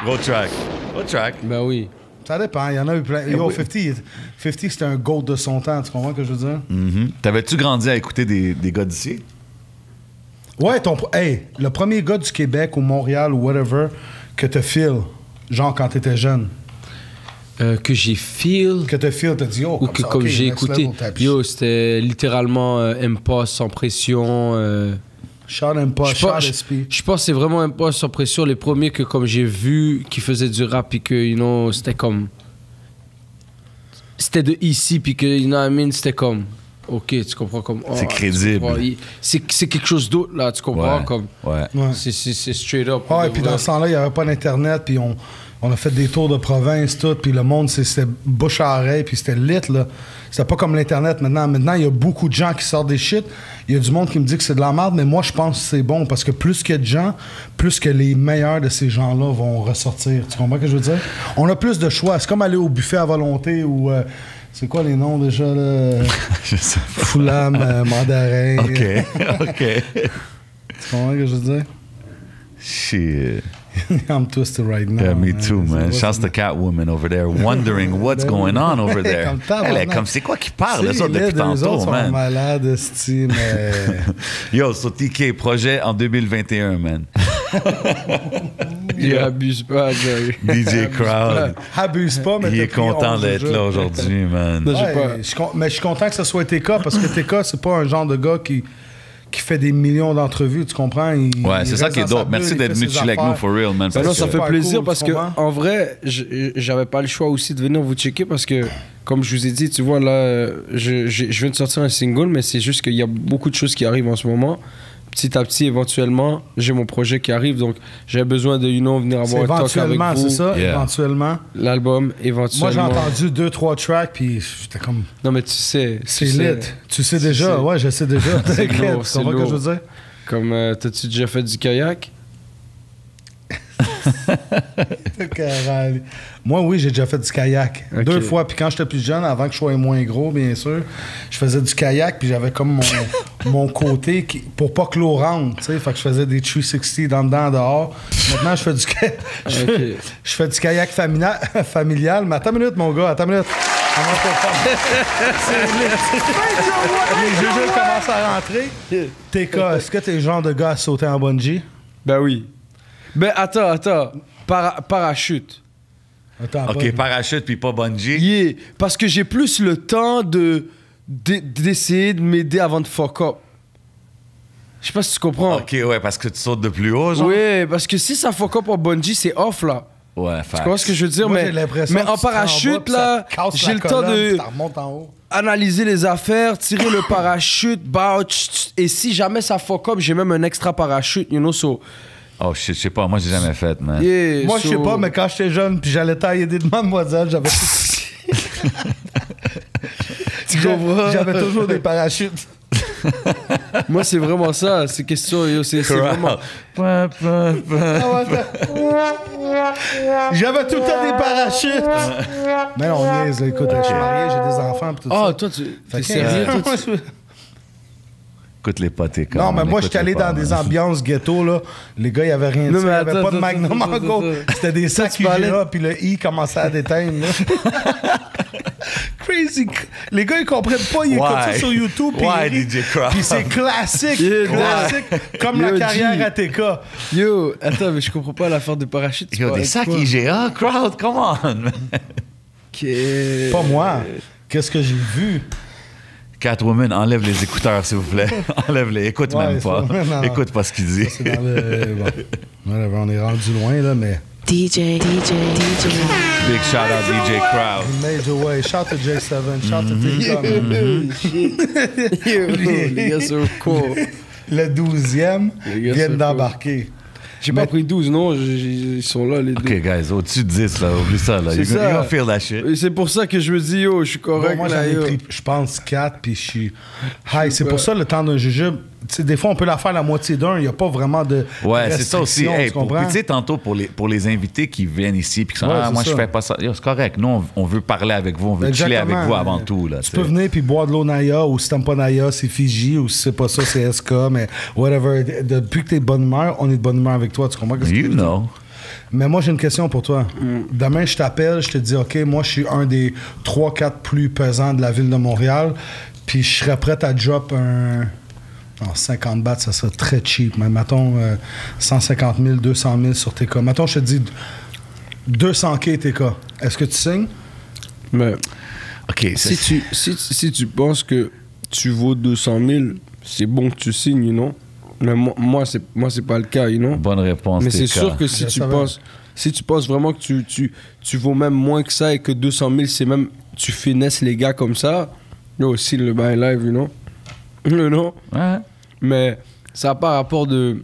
Gros track. Gros track. Ben oui. Ça dépend, il y en a eu plein. Yo, 50, c'était un goat de son temps, tu comprends ce que je veux dire? Mhm. T'avais-tu grandi à écouter des gars d'ici? Ouais, le premier gars du Québec ou Montréal ou whatever que te feel, genre quand t'étais jeune, Que j'ai feel... que te feel, t'as dit, oh, Ou que ça, comme ok, j'ai next écouté. level, t'as- Yo, c'était littéralement Impost sans pression. Shout and pas, Je shout pense, SP. je pense que c'est vraiment Impost sans pression. Les premiers que comme j'ai vu qui faisaient du rap et que, you know, c'était comme... C'était de ici puis que, you know what I mean, c'était comme... OK, tu comprends comme... oh, C'est tu crédible. comprends, c'est quelque chose d'autre, là, tu comprends? Ouais. Comme, Ouais. Ouais. c'est straight up. Ouais, puis dans ce temps-là, il n'y avait pas d'Internet, puis on a fait des tours de province, tout, puis le monde, c'était bouche à oreille, puis c'était lit, là. C'était pas comme l'Internet maintenant. Maintenant, il y a beaucoup de gens qui sortent des shit. Il y a du monde qui me dit que c'est de la merde, mais moi, je pense que c'est bon, parce que plus qu'il y a de gens, plus que les meilleurs de ces gens-là vont ressortir. Tu comprends ce que je veux dire? On a plus de choix. C'est comme aller au buffet à volonté ou... c'est quoi les noms déjà, là? Je sais pas. Foulam, Mandarin. OK. OK. Tu comprends ce que je veux dire? Shit. I'm twisted right now. Yeah, me man. too, man. Shouts to Catwoman over there, wondering what's going on over there. Comme tabarnak. Elle est comme, c'est quoi qui parle, Si, ça, depuis les deux tantôt, autres sont man? malades, esti, mais... Yo, so TK, projet en 2021, man. Il abuse pas, Joey. DJ Crowd. Abuse pas, mais Il t'as est pris content 11 d'être jeux. là aujourd'hui, man. Non, j'ai Ouais, pas- mais je suis content que ce soit TK, parce que TK, c'est pas un genre de gars qui fait des millions d'entrevues, tu comprends? Ouais, c'est ça qui est dope. Merci d'être venu chiller avec nous, for real, man. Ben non, parce ça que- fait super plaisir cool, parce tu que comprends? en vrai, j'avais pas le choix aussi de venir vous checker parce que, comme je vous ai dit, tu vois, là, je viens de sortir un single, mais c'est juste qu'il y a beaucoup de choses qui arrivent en ce moment. Petit à petit, éventuellement, j'ai mon projet qui arrive, donc j'avais besoin de, you know, venir C'est avoir un talk avec éventuellement, vous. c'est ça? Yeah. Éventuellement. L'album, Moi, éventuellement. j'ai entendu 2-3 tracks, puis j'étais comme... Non, mais tu sais. C'est tu sais, lit. Tu sais déjà? sais. Ouais, je sais déjà. C'est T'inquiète, lourd, tu c'est comprends ce que je lourd. veux dire? Comme, t'as-tu déjà fait du kayak? Caralho. Moi, oui, j'ai déjà fait du kayak. Ok. 2 fois. Puis quand j'étais plus jeune, avant que je sois moins gros, bien sûr, je faisais du kayak. Puis j'avais comme mon côté pour pas que l'eau rentre. Tu sais, fait que je faisais des 360 dans dedans, dehors. Maintenant, je fais du kayak. Je fais du kayak familial. Mais attends une minute, mon gars. Attends une minute. Les jeux commencent à rentrer. TK, est-ce que t'es le genre de gars à sauter en bungee? Ben oui. Ben attends. Parachute. Attends, OK, pas- parachute puis pas bungee. Yeah, parce que j'ai plus le temps d'essayer de m'aider avant de fuck up. Je sais pas si tu comprends. OK, ouais, parce que tu sautes de plus haut, genre. Ouais, parce que si ça fuck up en bungee, c'est off là. Ouais, Tu comprends ce que je veux dire? Moi, mais j'ai l'impression mais que en tu te rends en bas, parachute, puis ça là, te casse j'ai la le temps colonne, de puis ça remonte en haut. analyser les affaires, tirer le parachute, bah, et si jamais ça fuck up, j'ai même un extra parachute, you know, so... Oh shit, je sais pas, moi j'ai jamais fait, man. Yeah, Moi, je sais so- pas, mais quand j'étais jeune, puis j'allais tailler des demoiselles, j'avais... Tu comprends? J'avais toujours des parachutes. Moi, c'est vraiment ça. C'est question, yo, c'est vraiment... J'avais tout le temps des parachutes. Mais non, on niaise, là. Écoute, je suis marié, j'ai des enfants pis tout ça. Ah, toi, t'es sérieux? Toi, tu- Écoute les potes, t'es Non, mais moi, j'étais allé dans des ambiances ghetto, là. Les gars, il y avait rien de Non, ça. Il mais y avait attends, pas de attends, Magnum attends, en go. attends. C'était des sacs tu parlais- IGA, puis le I commençait à déteindre, là. Crazy. Les gars, ils comprennent pas. Ils écoutent ça sur YouTube. Puis Why ils rient. DJ Crowd? Puis c'est classique. Yeah, Classique. Comme Yo, la carrière G. ATK. Yo, attends, mais je comprends pas l'affaire de parachute. tu Yo, parlais des de sacs quoi? IGA, crowd, come on, man. Ok. Pas moi. Qu'est-ce que j'ai vu? Catwoman, enlève les écouteurs, s'il vous plaît. Enlève-les. Écoute Ouais, même pas. c'est pas- non. Écoute pas ce qu'il dit. C'est dans le. Bon. Voilà, on est rendu loin, là, mais. DJ. Big shout out DJ Crowd. Major way. Shout to J7. Shout to TikTok. Yo, les gars sont cool. Le 12e Les gars, vient c'est d'embarquer. J'ai pas pris 12, non. Ils sont là, les deux. OK, guys, au-dessus de 10, là, oublie ça, là. C'est You ça. gonna feel that shit. Et c'est pour ça que je me dis, yo, je suis correct, Bon, moi, j'en là, ai yo. pris, je pense, 4, puis je suis high. C'est pour ça, le temps d'un jujube, tu sais, des fois, on peut la faire la moitié d'un. Il n'y a pas vraiment de Ouais, c'est ça aussi. restriction, Hey, tu pour, comprends? puis tu sais, tantôt, pour les invités qui viennent ici puis qui sont Ouais, ah, c'est moi, je ça. fais pas ça. Yo, c'est correct. Nous, on veut parler avec vous. On veut chiller avec Exactement. vous avant tout, là. Tu peux venir puis boire de l'eau Naya, ou si t'aimes pas Naya, c'est Fiji, ou si c'est pas ça, c'est SK, mais whatever. Depuis que t'es de bonne humeur, on est de bonne humeur avec toi. Tu comprends? Qu'est-ce que je You veux dire? know. Mais moi, j'ai une question pour toi. Demain, je t'appelle, je te dis, OK, moi, je suis un des 3-4 plus pesants de la ville de Montréal, puis je serais prêt à drop un... Non, 50 bahts, ça serait très cheap. Mais mettons 150 000, 200 000 sur TK. Mettons, je te dis 200K TK. Est-ce que tu signes? Mais OK, si tu penses que tu vaux 200 000, c'est bon que tu signes, you know? Mais moi, c'est pas le cas, you know? bonne réponse. Mais c'est TK. sûr que si Je tu savais. penses vraiment que tu vaux même moins que ça et que 200 000, c'est même... Tu finesses les gars comme ça, yo, signe le bail live, you know? You know? Ouais. Mais ça n'a pas rapport de...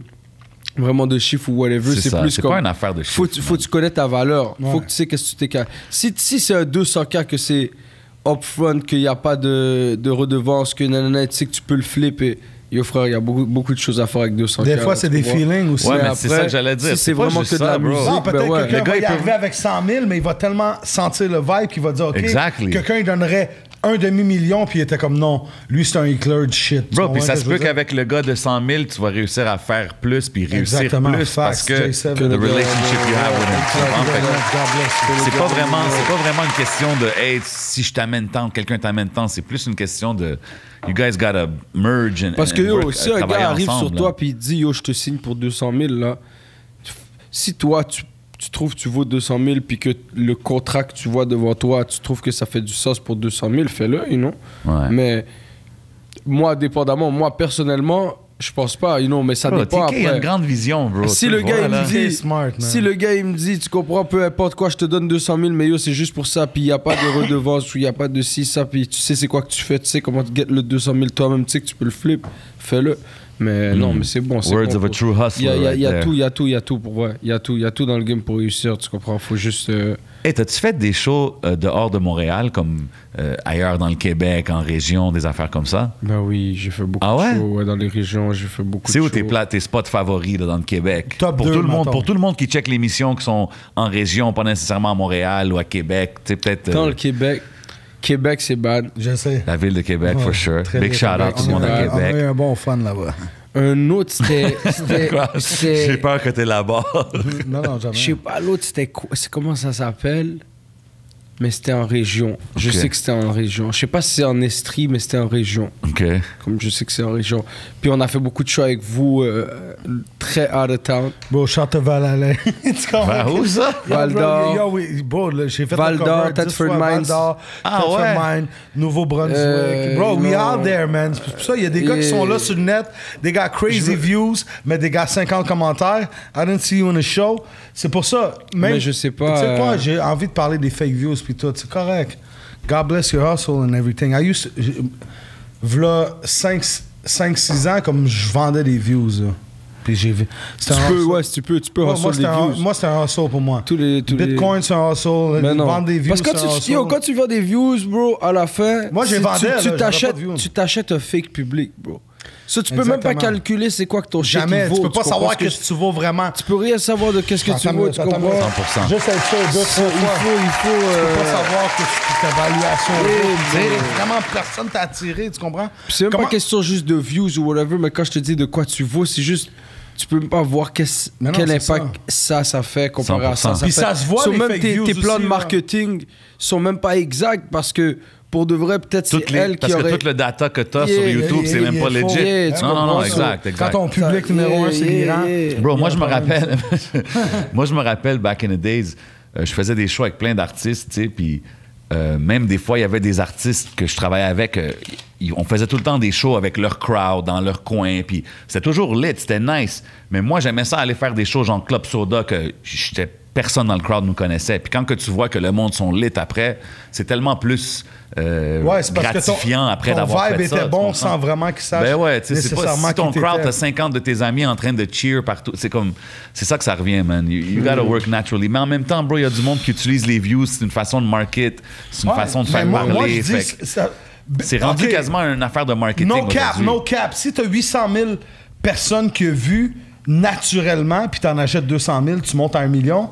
Vraiment de chiffres ou whatever. C'est ça. plus C'est comme... pas une affaire de Faut chiffres, que tu connaisses ta valeur. Faut que tu sais qu'est-ce que tu t'es... Si c'est un 200K que c'est upfront, qu'il n'y a pas de redevance, que nanana, tu sais que tu peux le flipper. Yo frère, il y a beaucoup de choses à faire avec 200K. Des fois, là, c'est tu des comprends? feelings aussi. Ouais, mais après, c'est ça que j'allais dire. si c'est pas vraiment juste que de ça, la bro. musique, Non, peut-être ben ouais. que quelqu'un Le gars, va y il peut- arriver avec 100 000, mais il va tellement sentir le vibe qu'il va dire, OK, Exactly. quelqu'un il donnerait un demi-million, puis il était comme, non, lui, c'est un éclair de shit. Tu Bro, comprends puis ça ce se que je peut veux dire? qu'avec le gars de 100 000, tu vas réussir à faire plus puis réussir Exactement. plus parce Facts, que J7. the relationship you have with him. tu comprends? Fait que God bless. C'est pas vraiment une question de hey, si je t'amène tant, quelqu'un t'amène tant. C'est plus une question de you guys gotta merge and Parce que and yo, work, si un travailler gars arrive ensemble, sur là. toi puis il dit yo, je te signe pour 200 000 là, si toi tu trouves que tu vaux 200 000 puis que le contrat que tu vois devant toi, tu trouves que ça fait du sens pour 200 000, fais-le, you know. Ouais. Mais moi, dépendamment, moi personnellement, je pense pas, you know, mais ça Bro, dépend TK, il a après. une grande vision, bro. Si Tu le le gars vois, il là. me dit, smart, man. si le gars il me dit, tu comprends, peu importe quoi, je te donne 200 000, mais yo c'est juste pour ça, puis il y a pas de redevance ou il y a pas de ci ça, puis tu sais c'est quoi que tu fais, tu sais comment tu get le 200 000 toi-même, tu sais que tu peux le flip, fais-le. Mais non, mais c'est bon. c'est Words bon of a pour- true hustler. Il y a right tout, there. il y a tout pour vrai. Il y a tout dans le game pour réussir, tu comprends. Faut juste. Hey, t'as-tu fait des shows dehors de Montréal, comme ailleurs dans le Québec, en région, des affaires comme ça? Ben oui, j'ai fait beaucoup Ah ouais? de shows ouais, dans les régions. J'ai fait beaucoup C'est de où shows. tes spots favoris là, dans le Québec? Top pour 2, tout le monde, mettons. pour tout le monde qui check l'émission, qui sont en région, pas nécessairement à Montréal ou à Québec, tu sais, peut-être Dans le Québec, c'est bad. Je sais. la ville de Québec, for sure. Très Big bien, shout très out bien. tout le monde à On a Québec. eu un bon fun là-bas. Un autre, c'était. J'ai peur que t'es là-bas. Non, jamais. Je sais pas, l'autre, c'était quoi? C'est comment ça s'appelle? Mais c'était en région. Je Ok. sais que c'était en région. Je sais pas si c'est en Estrie, mais c'était en région. OK. Comme je sais que c'est en région. Puis on a fait beaucoup de shows avec vous, très out of town. Bon, chante Val-Alain. Tu comprends? Ben, où ça? Val d'Or. Yo, oui, bon, là, j'ai fait Val le d'Or, cover 10 Thetford fois, Val Mines. d'Or, Ah, Thetford ouais. Mines, Nouveau-Brunswick. Bro, we non. out there, man. C'est pour ça, il y a des gars qui sont là sur le net, des gars crazy views, mais des gars 50 commentaires. I didn't see you in the show. C'est pour ça. Même, Mais je sais pas, Tu sais quoi, j'ai envie de parler des fake views puis tout. C'est correct. God bless your hustle and everything. I used to... V'là 5-6 ans, comme je vendais des views, là. Puis j'ai vu. Tu peux Moi, hustle des views. moi, c'était un hustle pour moi. Tous les- Bitcoin, c'est un hustle. Mais non. Vendre des views, Parce que c'est un hustle. quand tu vends des views, bro, à la fin, Moi, j'ai si vendais, là, tu j'aurais pas t'achètes, de views. tu t'achètes un fake public, bro. Ça, tu peux même pas calculer c'est quoi que ton shit Jamais. vaut. Tu peux pas comprends savoir ce que qu'est-ce que tu vaux vraiment. Tu peux rien savoir de qu'est-ce que tu vaux, tu comprends? 100%. Juste être sûr, 2-3 fois. Il faut... Tu peux pas savoir que ta évaluation mais- vaut. Vraiment, personne t'a attiré, tu comprends? Puis c'est même pas question juste de views ou whatever, mais quand je te dis de quoi tu vaux, c'est juste... Tu peux même pas voir quel non, impact c'est ça fait comparé à ça. 100%. Puis ça se voit, les même fake tes views plans aussi, de là. marketing sont même pas exacts parce que pour de vrai, peut-être c'est elle qui Parce aurait... que tout le data que t'as Yeah, sur YouTube, c'est même pas yeah, legit. yeah, tu non, comprends ça. exact. Quand ton public numéro 1, c'est l'Iran. Bro, moi, je me rappelle... moi, je me rappelle, back in the days, je faisais des shows avec plein d'artistes, tu sais, puis... même des fois, il y avait des artistes que je travaillais avec. On faisait tout le temps des shows avec leur crowd, dans leur coin. Puis c'était toujours lit, c'était nice. Mais moi, j'aimais ça aller faire des shows genre Club Soda que personne dans le crowd nous connaissait. Puis quand que tu vois que le monde sont lit après, c'est tellement plus C'est parce gratifiant que après ton d'avoir fait vibe ça. était tu bon comprends? sans vraiment qu'ils sachent Ben ouais, tu sais, c'est pas nécessairement si ton qui crowd, t'étais. t'as 50 de tes amis en train de cheer partout. C'est comme, c'est ça que ça revient, man. You gotta work naturally. Mais en même temps, bro, il y a du monde qui utilise les views. C'est une façon de market. C'est une Ouais, façon de mais faire moi, parler. je dis, Fait que ça- c'est rendu OK. quasiment une affaire de marketing. No cap, aujourd'hui. no cap. Si t'as 800 000 personnes qui ont vu naturellement, puis t'en achètes 200 000, tu montes à 1 million,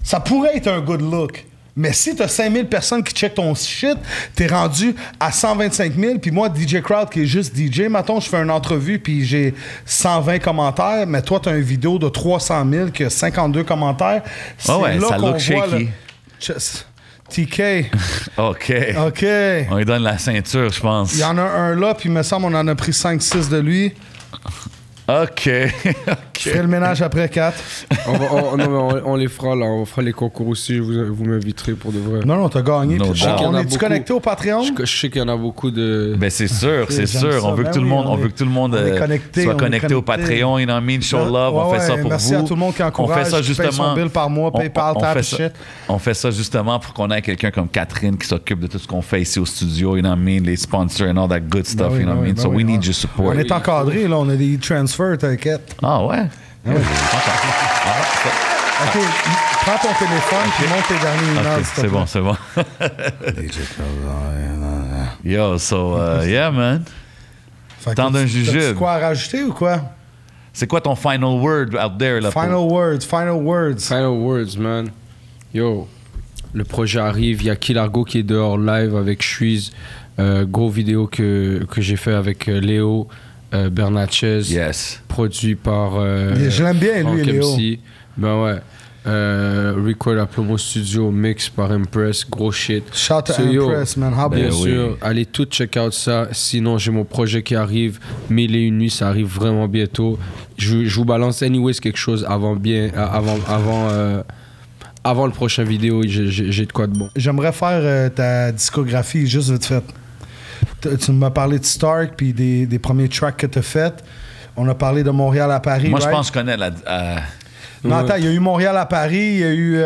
ça pourrait être un good look. Mais si t'as 5 000 personnes qui checkent ton shit, t'es rendu à 125 000, puis moi, DJ Crowd, qui est juste DJ, mettons, je fais une entrevue, puis j'ai 120 commentaires, mais toi, t'as une vidéo de 300 000 qui a 52 commentaires. C'est ouais, là ça qu'on look voit shaky. TK. OK. OK. On lui donne la ceinture, je pense. Il y en a un là, puis il me semble on en a pris 5-6 de lui. OK. Je ferai le ménage après 4. on les fera là, on fera les concours aussi, vous m'inviterez pour de vrai. Non, t'as gagné. No Puis doubt. on Il y en a est-tu beaucoup. connecté au Patreon? Je sais qu'il y en a beaucoup de... Ben c'est sûr, c'est j'aime sûr. ça. On veut Ben que tout le oui, monde, on on veut est- que tout le monde on est connecté, soit on est connecté au connecté. Patreon, you know what I mean? Show love, on Ouais, fait ça pour merci vous. à tout le monde qui encourage, On fait ça qui paye justement. son bill par mois, PayPal, tap fait et ça, shit. on fait ça justement pour qu'on ait quelqu'un comme Catherine qui s'occupe de tout ce qu'on fait ici au studio, you know what I mean? Les sponsors and all that good stuff, Ben oui, you know what I mean? ben So oui, we ben need oui. your support. On est encadré, là, on a des transfers, t'inquiète. Ah ouais? OK, prends ton téléphone puis monte tes derniers emails, Ok, s'il te c'est plaît. bon, c'est bon. Yo, so, yeah, man. Fait que Temps d'un t'as-tu jujube. quoi à rajouter ou quoi? C'est quoi ton final word out there? Là, Final words. Final words, man. Yo, le projet arrive. Il y a Kilargo qui est dehors live avec Shuiz. Gros vidéo que j'ai fait avec Léo Bernatchez. Yes. Produit par. Je l'aime bien, lui, Frank Léo. MC. Ben ouais. Record à Promo Studio, mix par Impress, gros shit. Shout to So, yo, Impress, man. How Bien Ben oui. sûr, allez tout check out ça. Sinon, j'ai mon projet qui arrive. 1001 nuits, ça arrive vraiment bientôt. Je vous balance anyways quelque chose avant le prochain vidéo. J'ai de quoi de bon. J'aimerais faire ta discographie juste vite fait. Tu m'as parlé de Stark puis des premiers tracks que tu as fait. On a parlé de Montréal à Paris. Moi, je right? pense que je connais la. Non, attends, il y a eu Montréal à Paris, il y a eu.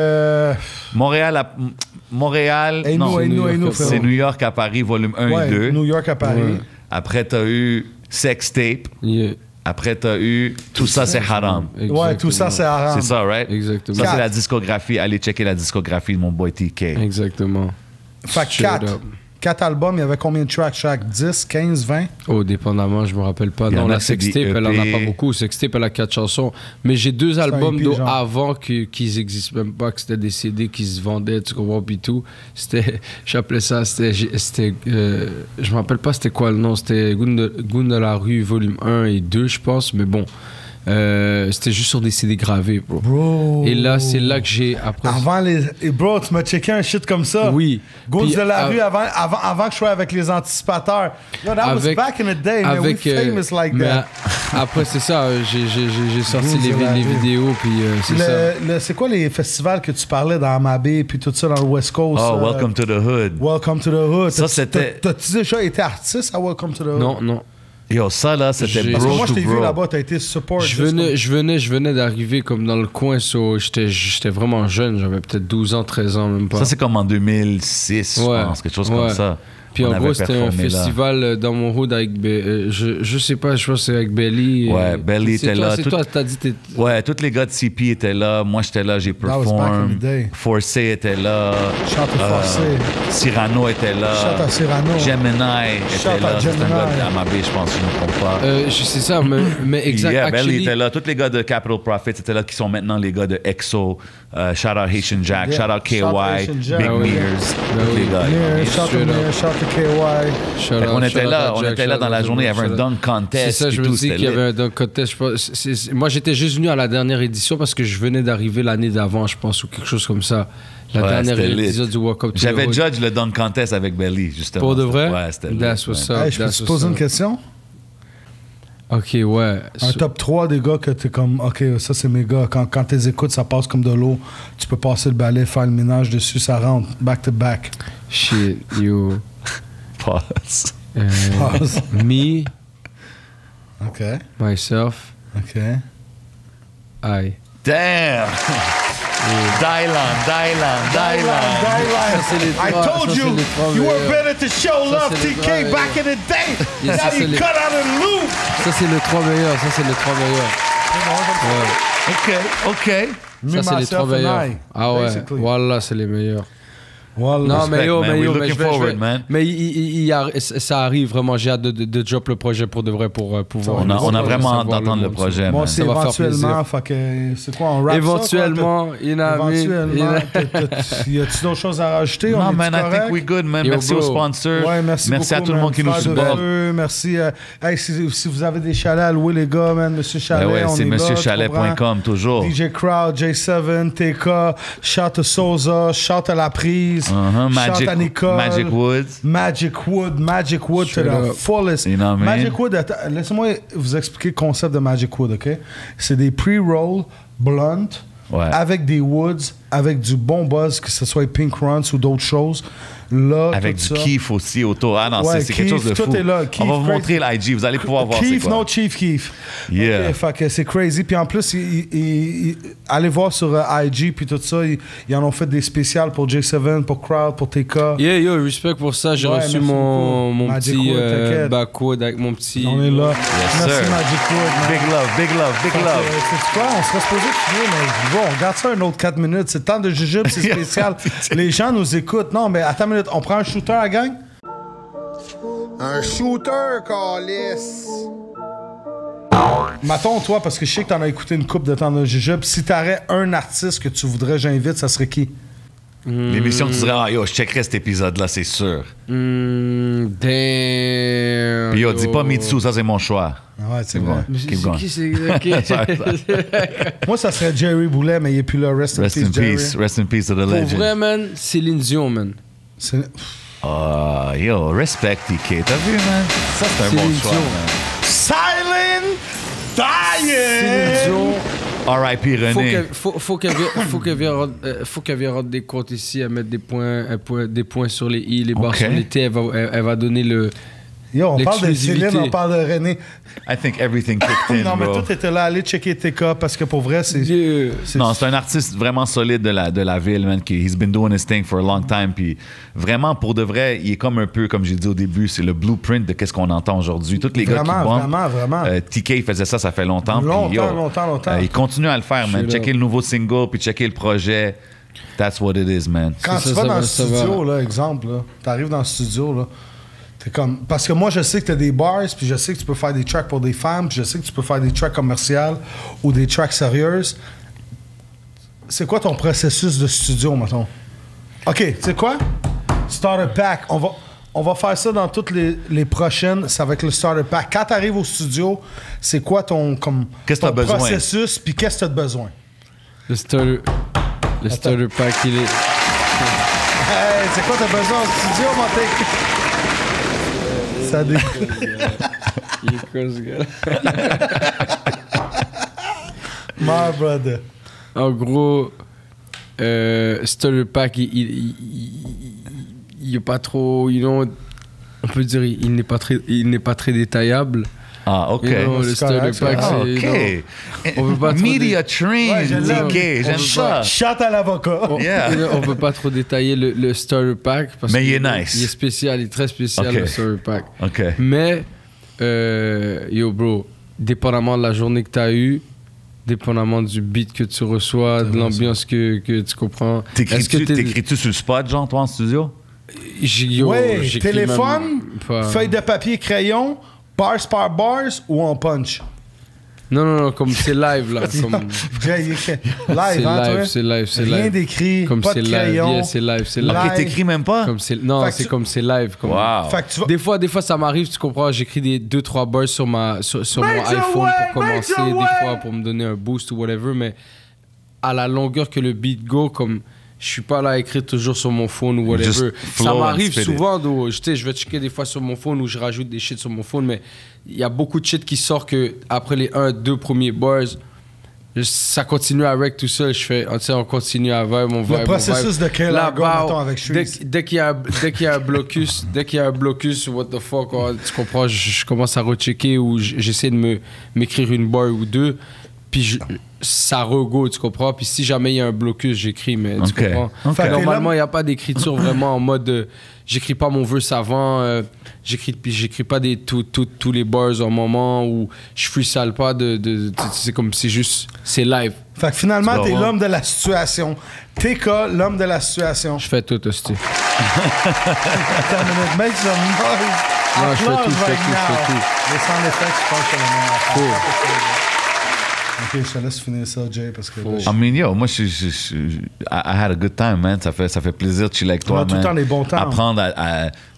Montréal. Hey, non, nous, hey, nous, hey, nous, c'est frérot. New York à Paris, volume 1 Ouais, et 2. New York à Paris. Ouais. Après, t'as eu Sex Tape. Yeah. Après, t'as eu Tout ça, c'est haram. Ouais, tout ça, c'est haram. C'est ça, right? Exactement. Ça, c'est Quatre. la discographie. Allez checker la discographie de mon boy TK. Exactement. Fait que Straight 4. up. 4 albums, il y avait combien de tracks chaque? 10, 15, 20? Oh, dépendamment, je me rappelle pas. Il y en Non, a la que c'est des sextape, elle en a EP. pas beaucoup. Sextape, elle a 4 chansons. Mais j'ai 2 albums EP, d'eau genre. avant qu'ils existent même pas, que c'était des CD qui se vendaient, tu comprends, puis tout. C'était, j'appelais ça, je me rappelle pas c'était quoi le nom. C'était Goon de la rue, volume 1 et 2, je pense. Mais bon, c'était juste sur des CD gravés, bro. Bro. Et là, c'est là que j'ai, après... Avant les. Et bro, tu m'as checké un shit comme ça. Oui. Goons Puis, de la rue avant que je sois avec les anticipateurs. Yo, that was back in the day, man. We famous like mais that. après, c'est ça, j'ai sorti Goons de la les rue. vidéos, puis c'est ça. C'est quoi les festivals que tu parlais dans Mabé puis tout ça dans le West Coast? Oh, Welcome to the Hood. Welcome to the Hood. Ça, c'était- T'as-tu déjà été artiste à Welcome to the Hood? Non. Yo, ça, là, c'était J'ai- Parce que bro moi, je to t'ai vu bro. là-bas, t'as été support. Je venais d'arriver comme dans le coin, so j'étais vraiment jeune, j'avais peut-être 12 ans, 13 ans, même pas. Ça, c'est comme en 2006, je Ouais. pense. Quelque chose Ouais. comme ça. Puis On en gros, avait c'était un performé là. festival dans mon hood avec... je sais pas, je pense que c'est avec Belly. Ouais, Belly C'est était toi, là. C'est Tout- toi, t'as dit... Ouais, tous les gars de CP étaient là. Moi, j'étais là, j'ai was back in perform. the day. Forcé était là. Shout out Forcé. Cyrano était là. Shout out Cyrano. Gemini Shout était out là. C'est un Gemini. gars de MAB, je pense, si je ne me trompe pas. C'est ça, mais Puis, exact. yeah, Belly actually, était là. Tous les gars de Capital Profits étaient là, qui sont maintenant les gars de EXO. Shout out Haitian Jack. Yeah. Shout out KY. Shout out Haitian Jack. Big Ben oui. Mears. Ben Tous les oui. gars. Mir, shout out Straight Mir, up. shout out KY. shout Fait qu'on out, était shout là, out on Jack, était là shout dans out la journée, il y Jack, avait un shout out. dunk contest. C'est ça, je puis me tout, dis qu'il y c'était avait lit. un dunk contest. Je pense, moi, j'étais juste venu à la dernière édition parce que je venais d'arriver l'année d'avant, je pense, ou quelque chose comme ça. La Ouais, dernière c'était lit. édition du Walk Up to the J'avais Hood. judge le dunk contest avec Belly, justement. Pour de vrai? Ouais, c'était lit, That's ouais. what's up. Hey, je peux that's te poser what's une up. question? Ok, ouais. Un top 3 des gars que t'es comme, OK, ça c'est mes gars. Quand t'es écoutes, ça passe comme de l'eau. Tu peux passer le balai, faire le ménage dessus, ça rentre. Back to back. Shit, yo. Pause. Pause. Me, OK, myself, OK. I. Damn! Dylan. Ça, c'est les I trois- told ça, you, c'est les trois you were meilleurs. better to show love c'est les TK trois back in the day. Yeah, ça, Now c'est you les- cut out a loop. Ça, c'est les trois meilleurs. Ça, c'est les trois meilleurs. Ouais. OK. Me, Ça, c'est les trois myself, and meilleurs. I, Ah ouais. basically. Voilà, c'est les meilleurs. Voilà. Non, Respect, mais yo, man. mais We're yo, mais looking forward, man. Mais ça arrive vraiment. J'ai hâte de drop le projet pour de vrai pour pouvoir. On a vraiment hâte savoir d'entendre le monde. projet, Moi man. aussi, Ça va faire éventuellement, plaisir. fait que c'est quoi, on rap Éventuellement, ça, you know what I mean? éventuellement, y a-tu d'autres choses à rajouter? Non, On est-tu man, I correct? think we good, man. Yo, Merci bro. aux sponsors. Ouais, merci à beaucoup, tout le monde qui nous Frère de supporte. Feu, merci. Hey, si vous avez des chalets à louer, les gars, man, Monsieur Chalet, Ben ouais, on c'est est là, tu monsieurchalet.com, comprends? toujours. DJ Crowd, J7, TK, shout à Souza, shout à La Prise, shout à Nicole, Magic Woods. Magic Wood to Straight the up. fullest. You know what I mean? Magic Wood, laissez-moi vous expliquer le concept de Magic Wood, OK? C'est des pre-roll blunt Ouais. avec des woods, avec du bon buzz, que ce soit Pink Runs ou d'autres choses. Là, Avec tout du ça. kiff aussi autour. Ah non, Ouais, c'est quelque chose de Keef, fou. tout est là. On Keef, va vous crazy. montrer l'IG, vous allez pouvoir voir c'est Keef, quoi. no Chief Keef. Yeah. Ok, fait que c'est crazy. Puis en plus, allez voir sur IG, puis tout ça, ils en ont fait des spéciales pour J7, pour Crowd, pour TK. Yeah, yo, respect pour ça. J'ai Ouais, reçu merci mon beaucoup. Magic petit Wood, t'inquiète. backwood avec mon petit. On est là. Merci sir. Magic Wood. man. Big love, big love, big Fait que, love. sais-tu quoi? On serait supposé finir, mais bon, on garde ça un autre 4 minutes. C'est le temps de jujube, c'est spécial. Les gens nous écoutent. Non, mais attends une minute. On prend un shooter à la gang? Un shooter, Calis. Mettons, toi, parce que je sais que t'en as écouté une coupe de temps de jujube. Si t'aurais un artiste que tu voudrais j'invite, ça serait qui? L'émission, tu dirais, ah yo, je checkerais cet épisode-là, c'est sûr. Damn. Puis yo, dis pas Mitsu, ça c'est mon choix. Ouais, c'est Keep vrai. going. Mais Keep going. qui c'est? Moi, ça serait Jerry Boulet, mais il est plus là. Rest Rest in in Jerry. peace. Rest in peace to the Pour legend. vrai, man, Céline Dion, man. C'est- Ah, yo, respect TK. T'as vu, man? Ça, c'est un bon Céline choix, Dion. man. Silent Dying. Céline Dion. R.I.P. René. Faut qu'elle vienne rendre des comptes ici, à mettre des points sur les i, les barres Ok. sur les t. Elle va donner le. Yo, on parle de L'exclusivité. Céline, on parle de René. I think everything kicked in, Non, mais bro. tout était là. Allez checker TK parce que pour vrai, c'est. Non, c'est un artiste vraiment solide de la ville, man. He's been doing his thing for a long time. Puis vraiment, pour de vrai, il est comme un peu, comme j'ai dit au début, c'est le blueprint de qu'est-ce qu'on entend aujourd'hui. Tous les gars qui Vraiment, bombent, vraiment. TK faisait ça fait longtemps. puis Longtemps. il continue à le faire, man. Straight Checker up. le nouveau single, puis checker le projet. That's what it is, man. Quand C'est tu ça, vas ça dans va, le ça studio, va. là, exemple, là, t'arrives dans le studio, là, t'es comme... Parce que moi, je sais que t'as des bars, puis je sais que tu peux faire des tracks pour des femmes, puis je sais que tu peux faire des tracks commerciales ou des tracks sérieuses. C'est quoi ton processus de studio, mettons? OK, tu sais quoi? Starter pack. On va faire ça dans toutes les prochaines. Ça va être le starter pack. Quand t'arrives au studio, c'est quoi ton Qu'est-ce que t'as besoin? processus, puis qu'est-ce que t'as besoin? Le starter pack, il est. Hey, c'est quoi t'as besoin au studio, mon tec? Ça découle. Il est quoi, ce gars? My brother. En gros, starter pack, il est pas trop, on peut dire, il n'est pas très détaillable. Ah, OK. You know, le C'est starter correct, pack, ça. c'est... OK. On veut pas trop Media train, Ouais, je l'aime. TK, j'aime ça. Chante à l'avocat. Yeah. On peut pas trop détailler le starter pack. Parce Mais il est que nice. Il est spécial, il est très spécial, Ok. le starter pack. OK. Mais, yo, bro, dépendamment de la journée que tu as eue, dépendamment du beat que tu reçois, de l'ambiance que tu comprends. T'écris-tu sur le spot, genre, toi, en studio? Ouais, j'écris téléphone, même pas- feuille de papier, crayon, bars par bars ou en punch? Non, comme c'est live, là. Comme... Live, C'est hein, live, toi? c'est live, c'est Rien live. d'écrit, Comme pas c'est de live, crayon. yeah, c'est live, c'est live. Live. OK, t'écris même pas? Comme c'est... Non, Fait que c'est tu- comme c'est live. Comme... Wow. Fait que tu vas... Des fois, ça m'arrive, tu comprends, j'écris des 2-3 bars sur mon iPhone pour commencer, des fois pour me donner un boost ou whatever, mais à la longueur que le beat go, comme je suis pas là à écrire toujours sur mon phone ou whatever. Just flow Ça and m'arrive spit it. souvent, je vais checker des fois sur mon phone ou je rajoute des shit sur mon phone, mais il y a beaucoup de shit qui sort que après les 1-2 premiers bars, ça continue à rec tout seul. Je fais, tu sais, on continue à vibe, on vibe. Le processus de Killer Là, Go, mettons, avec Shreeze. dès qu'il y a un blocus, what the fuck, tu comprends, je commence à rechecker ou j'essaie de m'écrire une bar ou deux, puis ça rego, tu comprends. Puis si jamais il y a un blocus, j'écris, mais tu Ok. comprends. Ok. Fait que normalement, il n'y a pas d'écriture vraiment en mode... j'écris pas mon verse avant, j'écris pas tous les bars au moment où je freestyle pas c'est comme c'est juste c'est live. Fait que finalement, Tu vas t'es voir. l'homme de la situation. TK, l'homme de la situation. Je fais tout aussi. Attends une minute, make some noise. Non, je fais Applause tout, je fais right tout, je fais now. tout. Les sound effects, je pense que c'est la meilleure affaire. Cool. Ok, je te laisse finir ça, Jay, parce que... là, I mean, yo, moi, I had a good time, man. Ça fait plaisir de chiller avec toi, a tout le man. temps des bons temps. Apprendre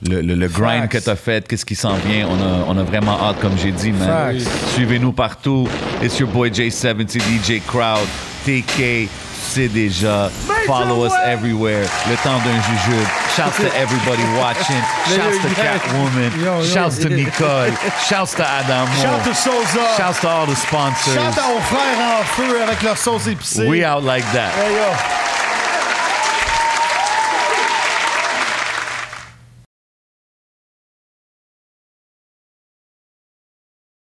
le grind Facts. que t'as fait, qu'est-ce qui s'en vient. On a vraiment hâte, comme j'ai dit, man. Facts. Suivez-nous partout. It's your boy J70, DJ Crowd, TK, c'est déjà. Follow us everywhere. Le temps d'un jujube. Shouts to everybody watching. Shouts to Catwoman. Shouts to Nicole. Shouts to Adamo. Shout to Sosa. Shouts to all the sponsors. Shout aux frères en feu avec leur sauce épicée. We out like that. Hey, yo.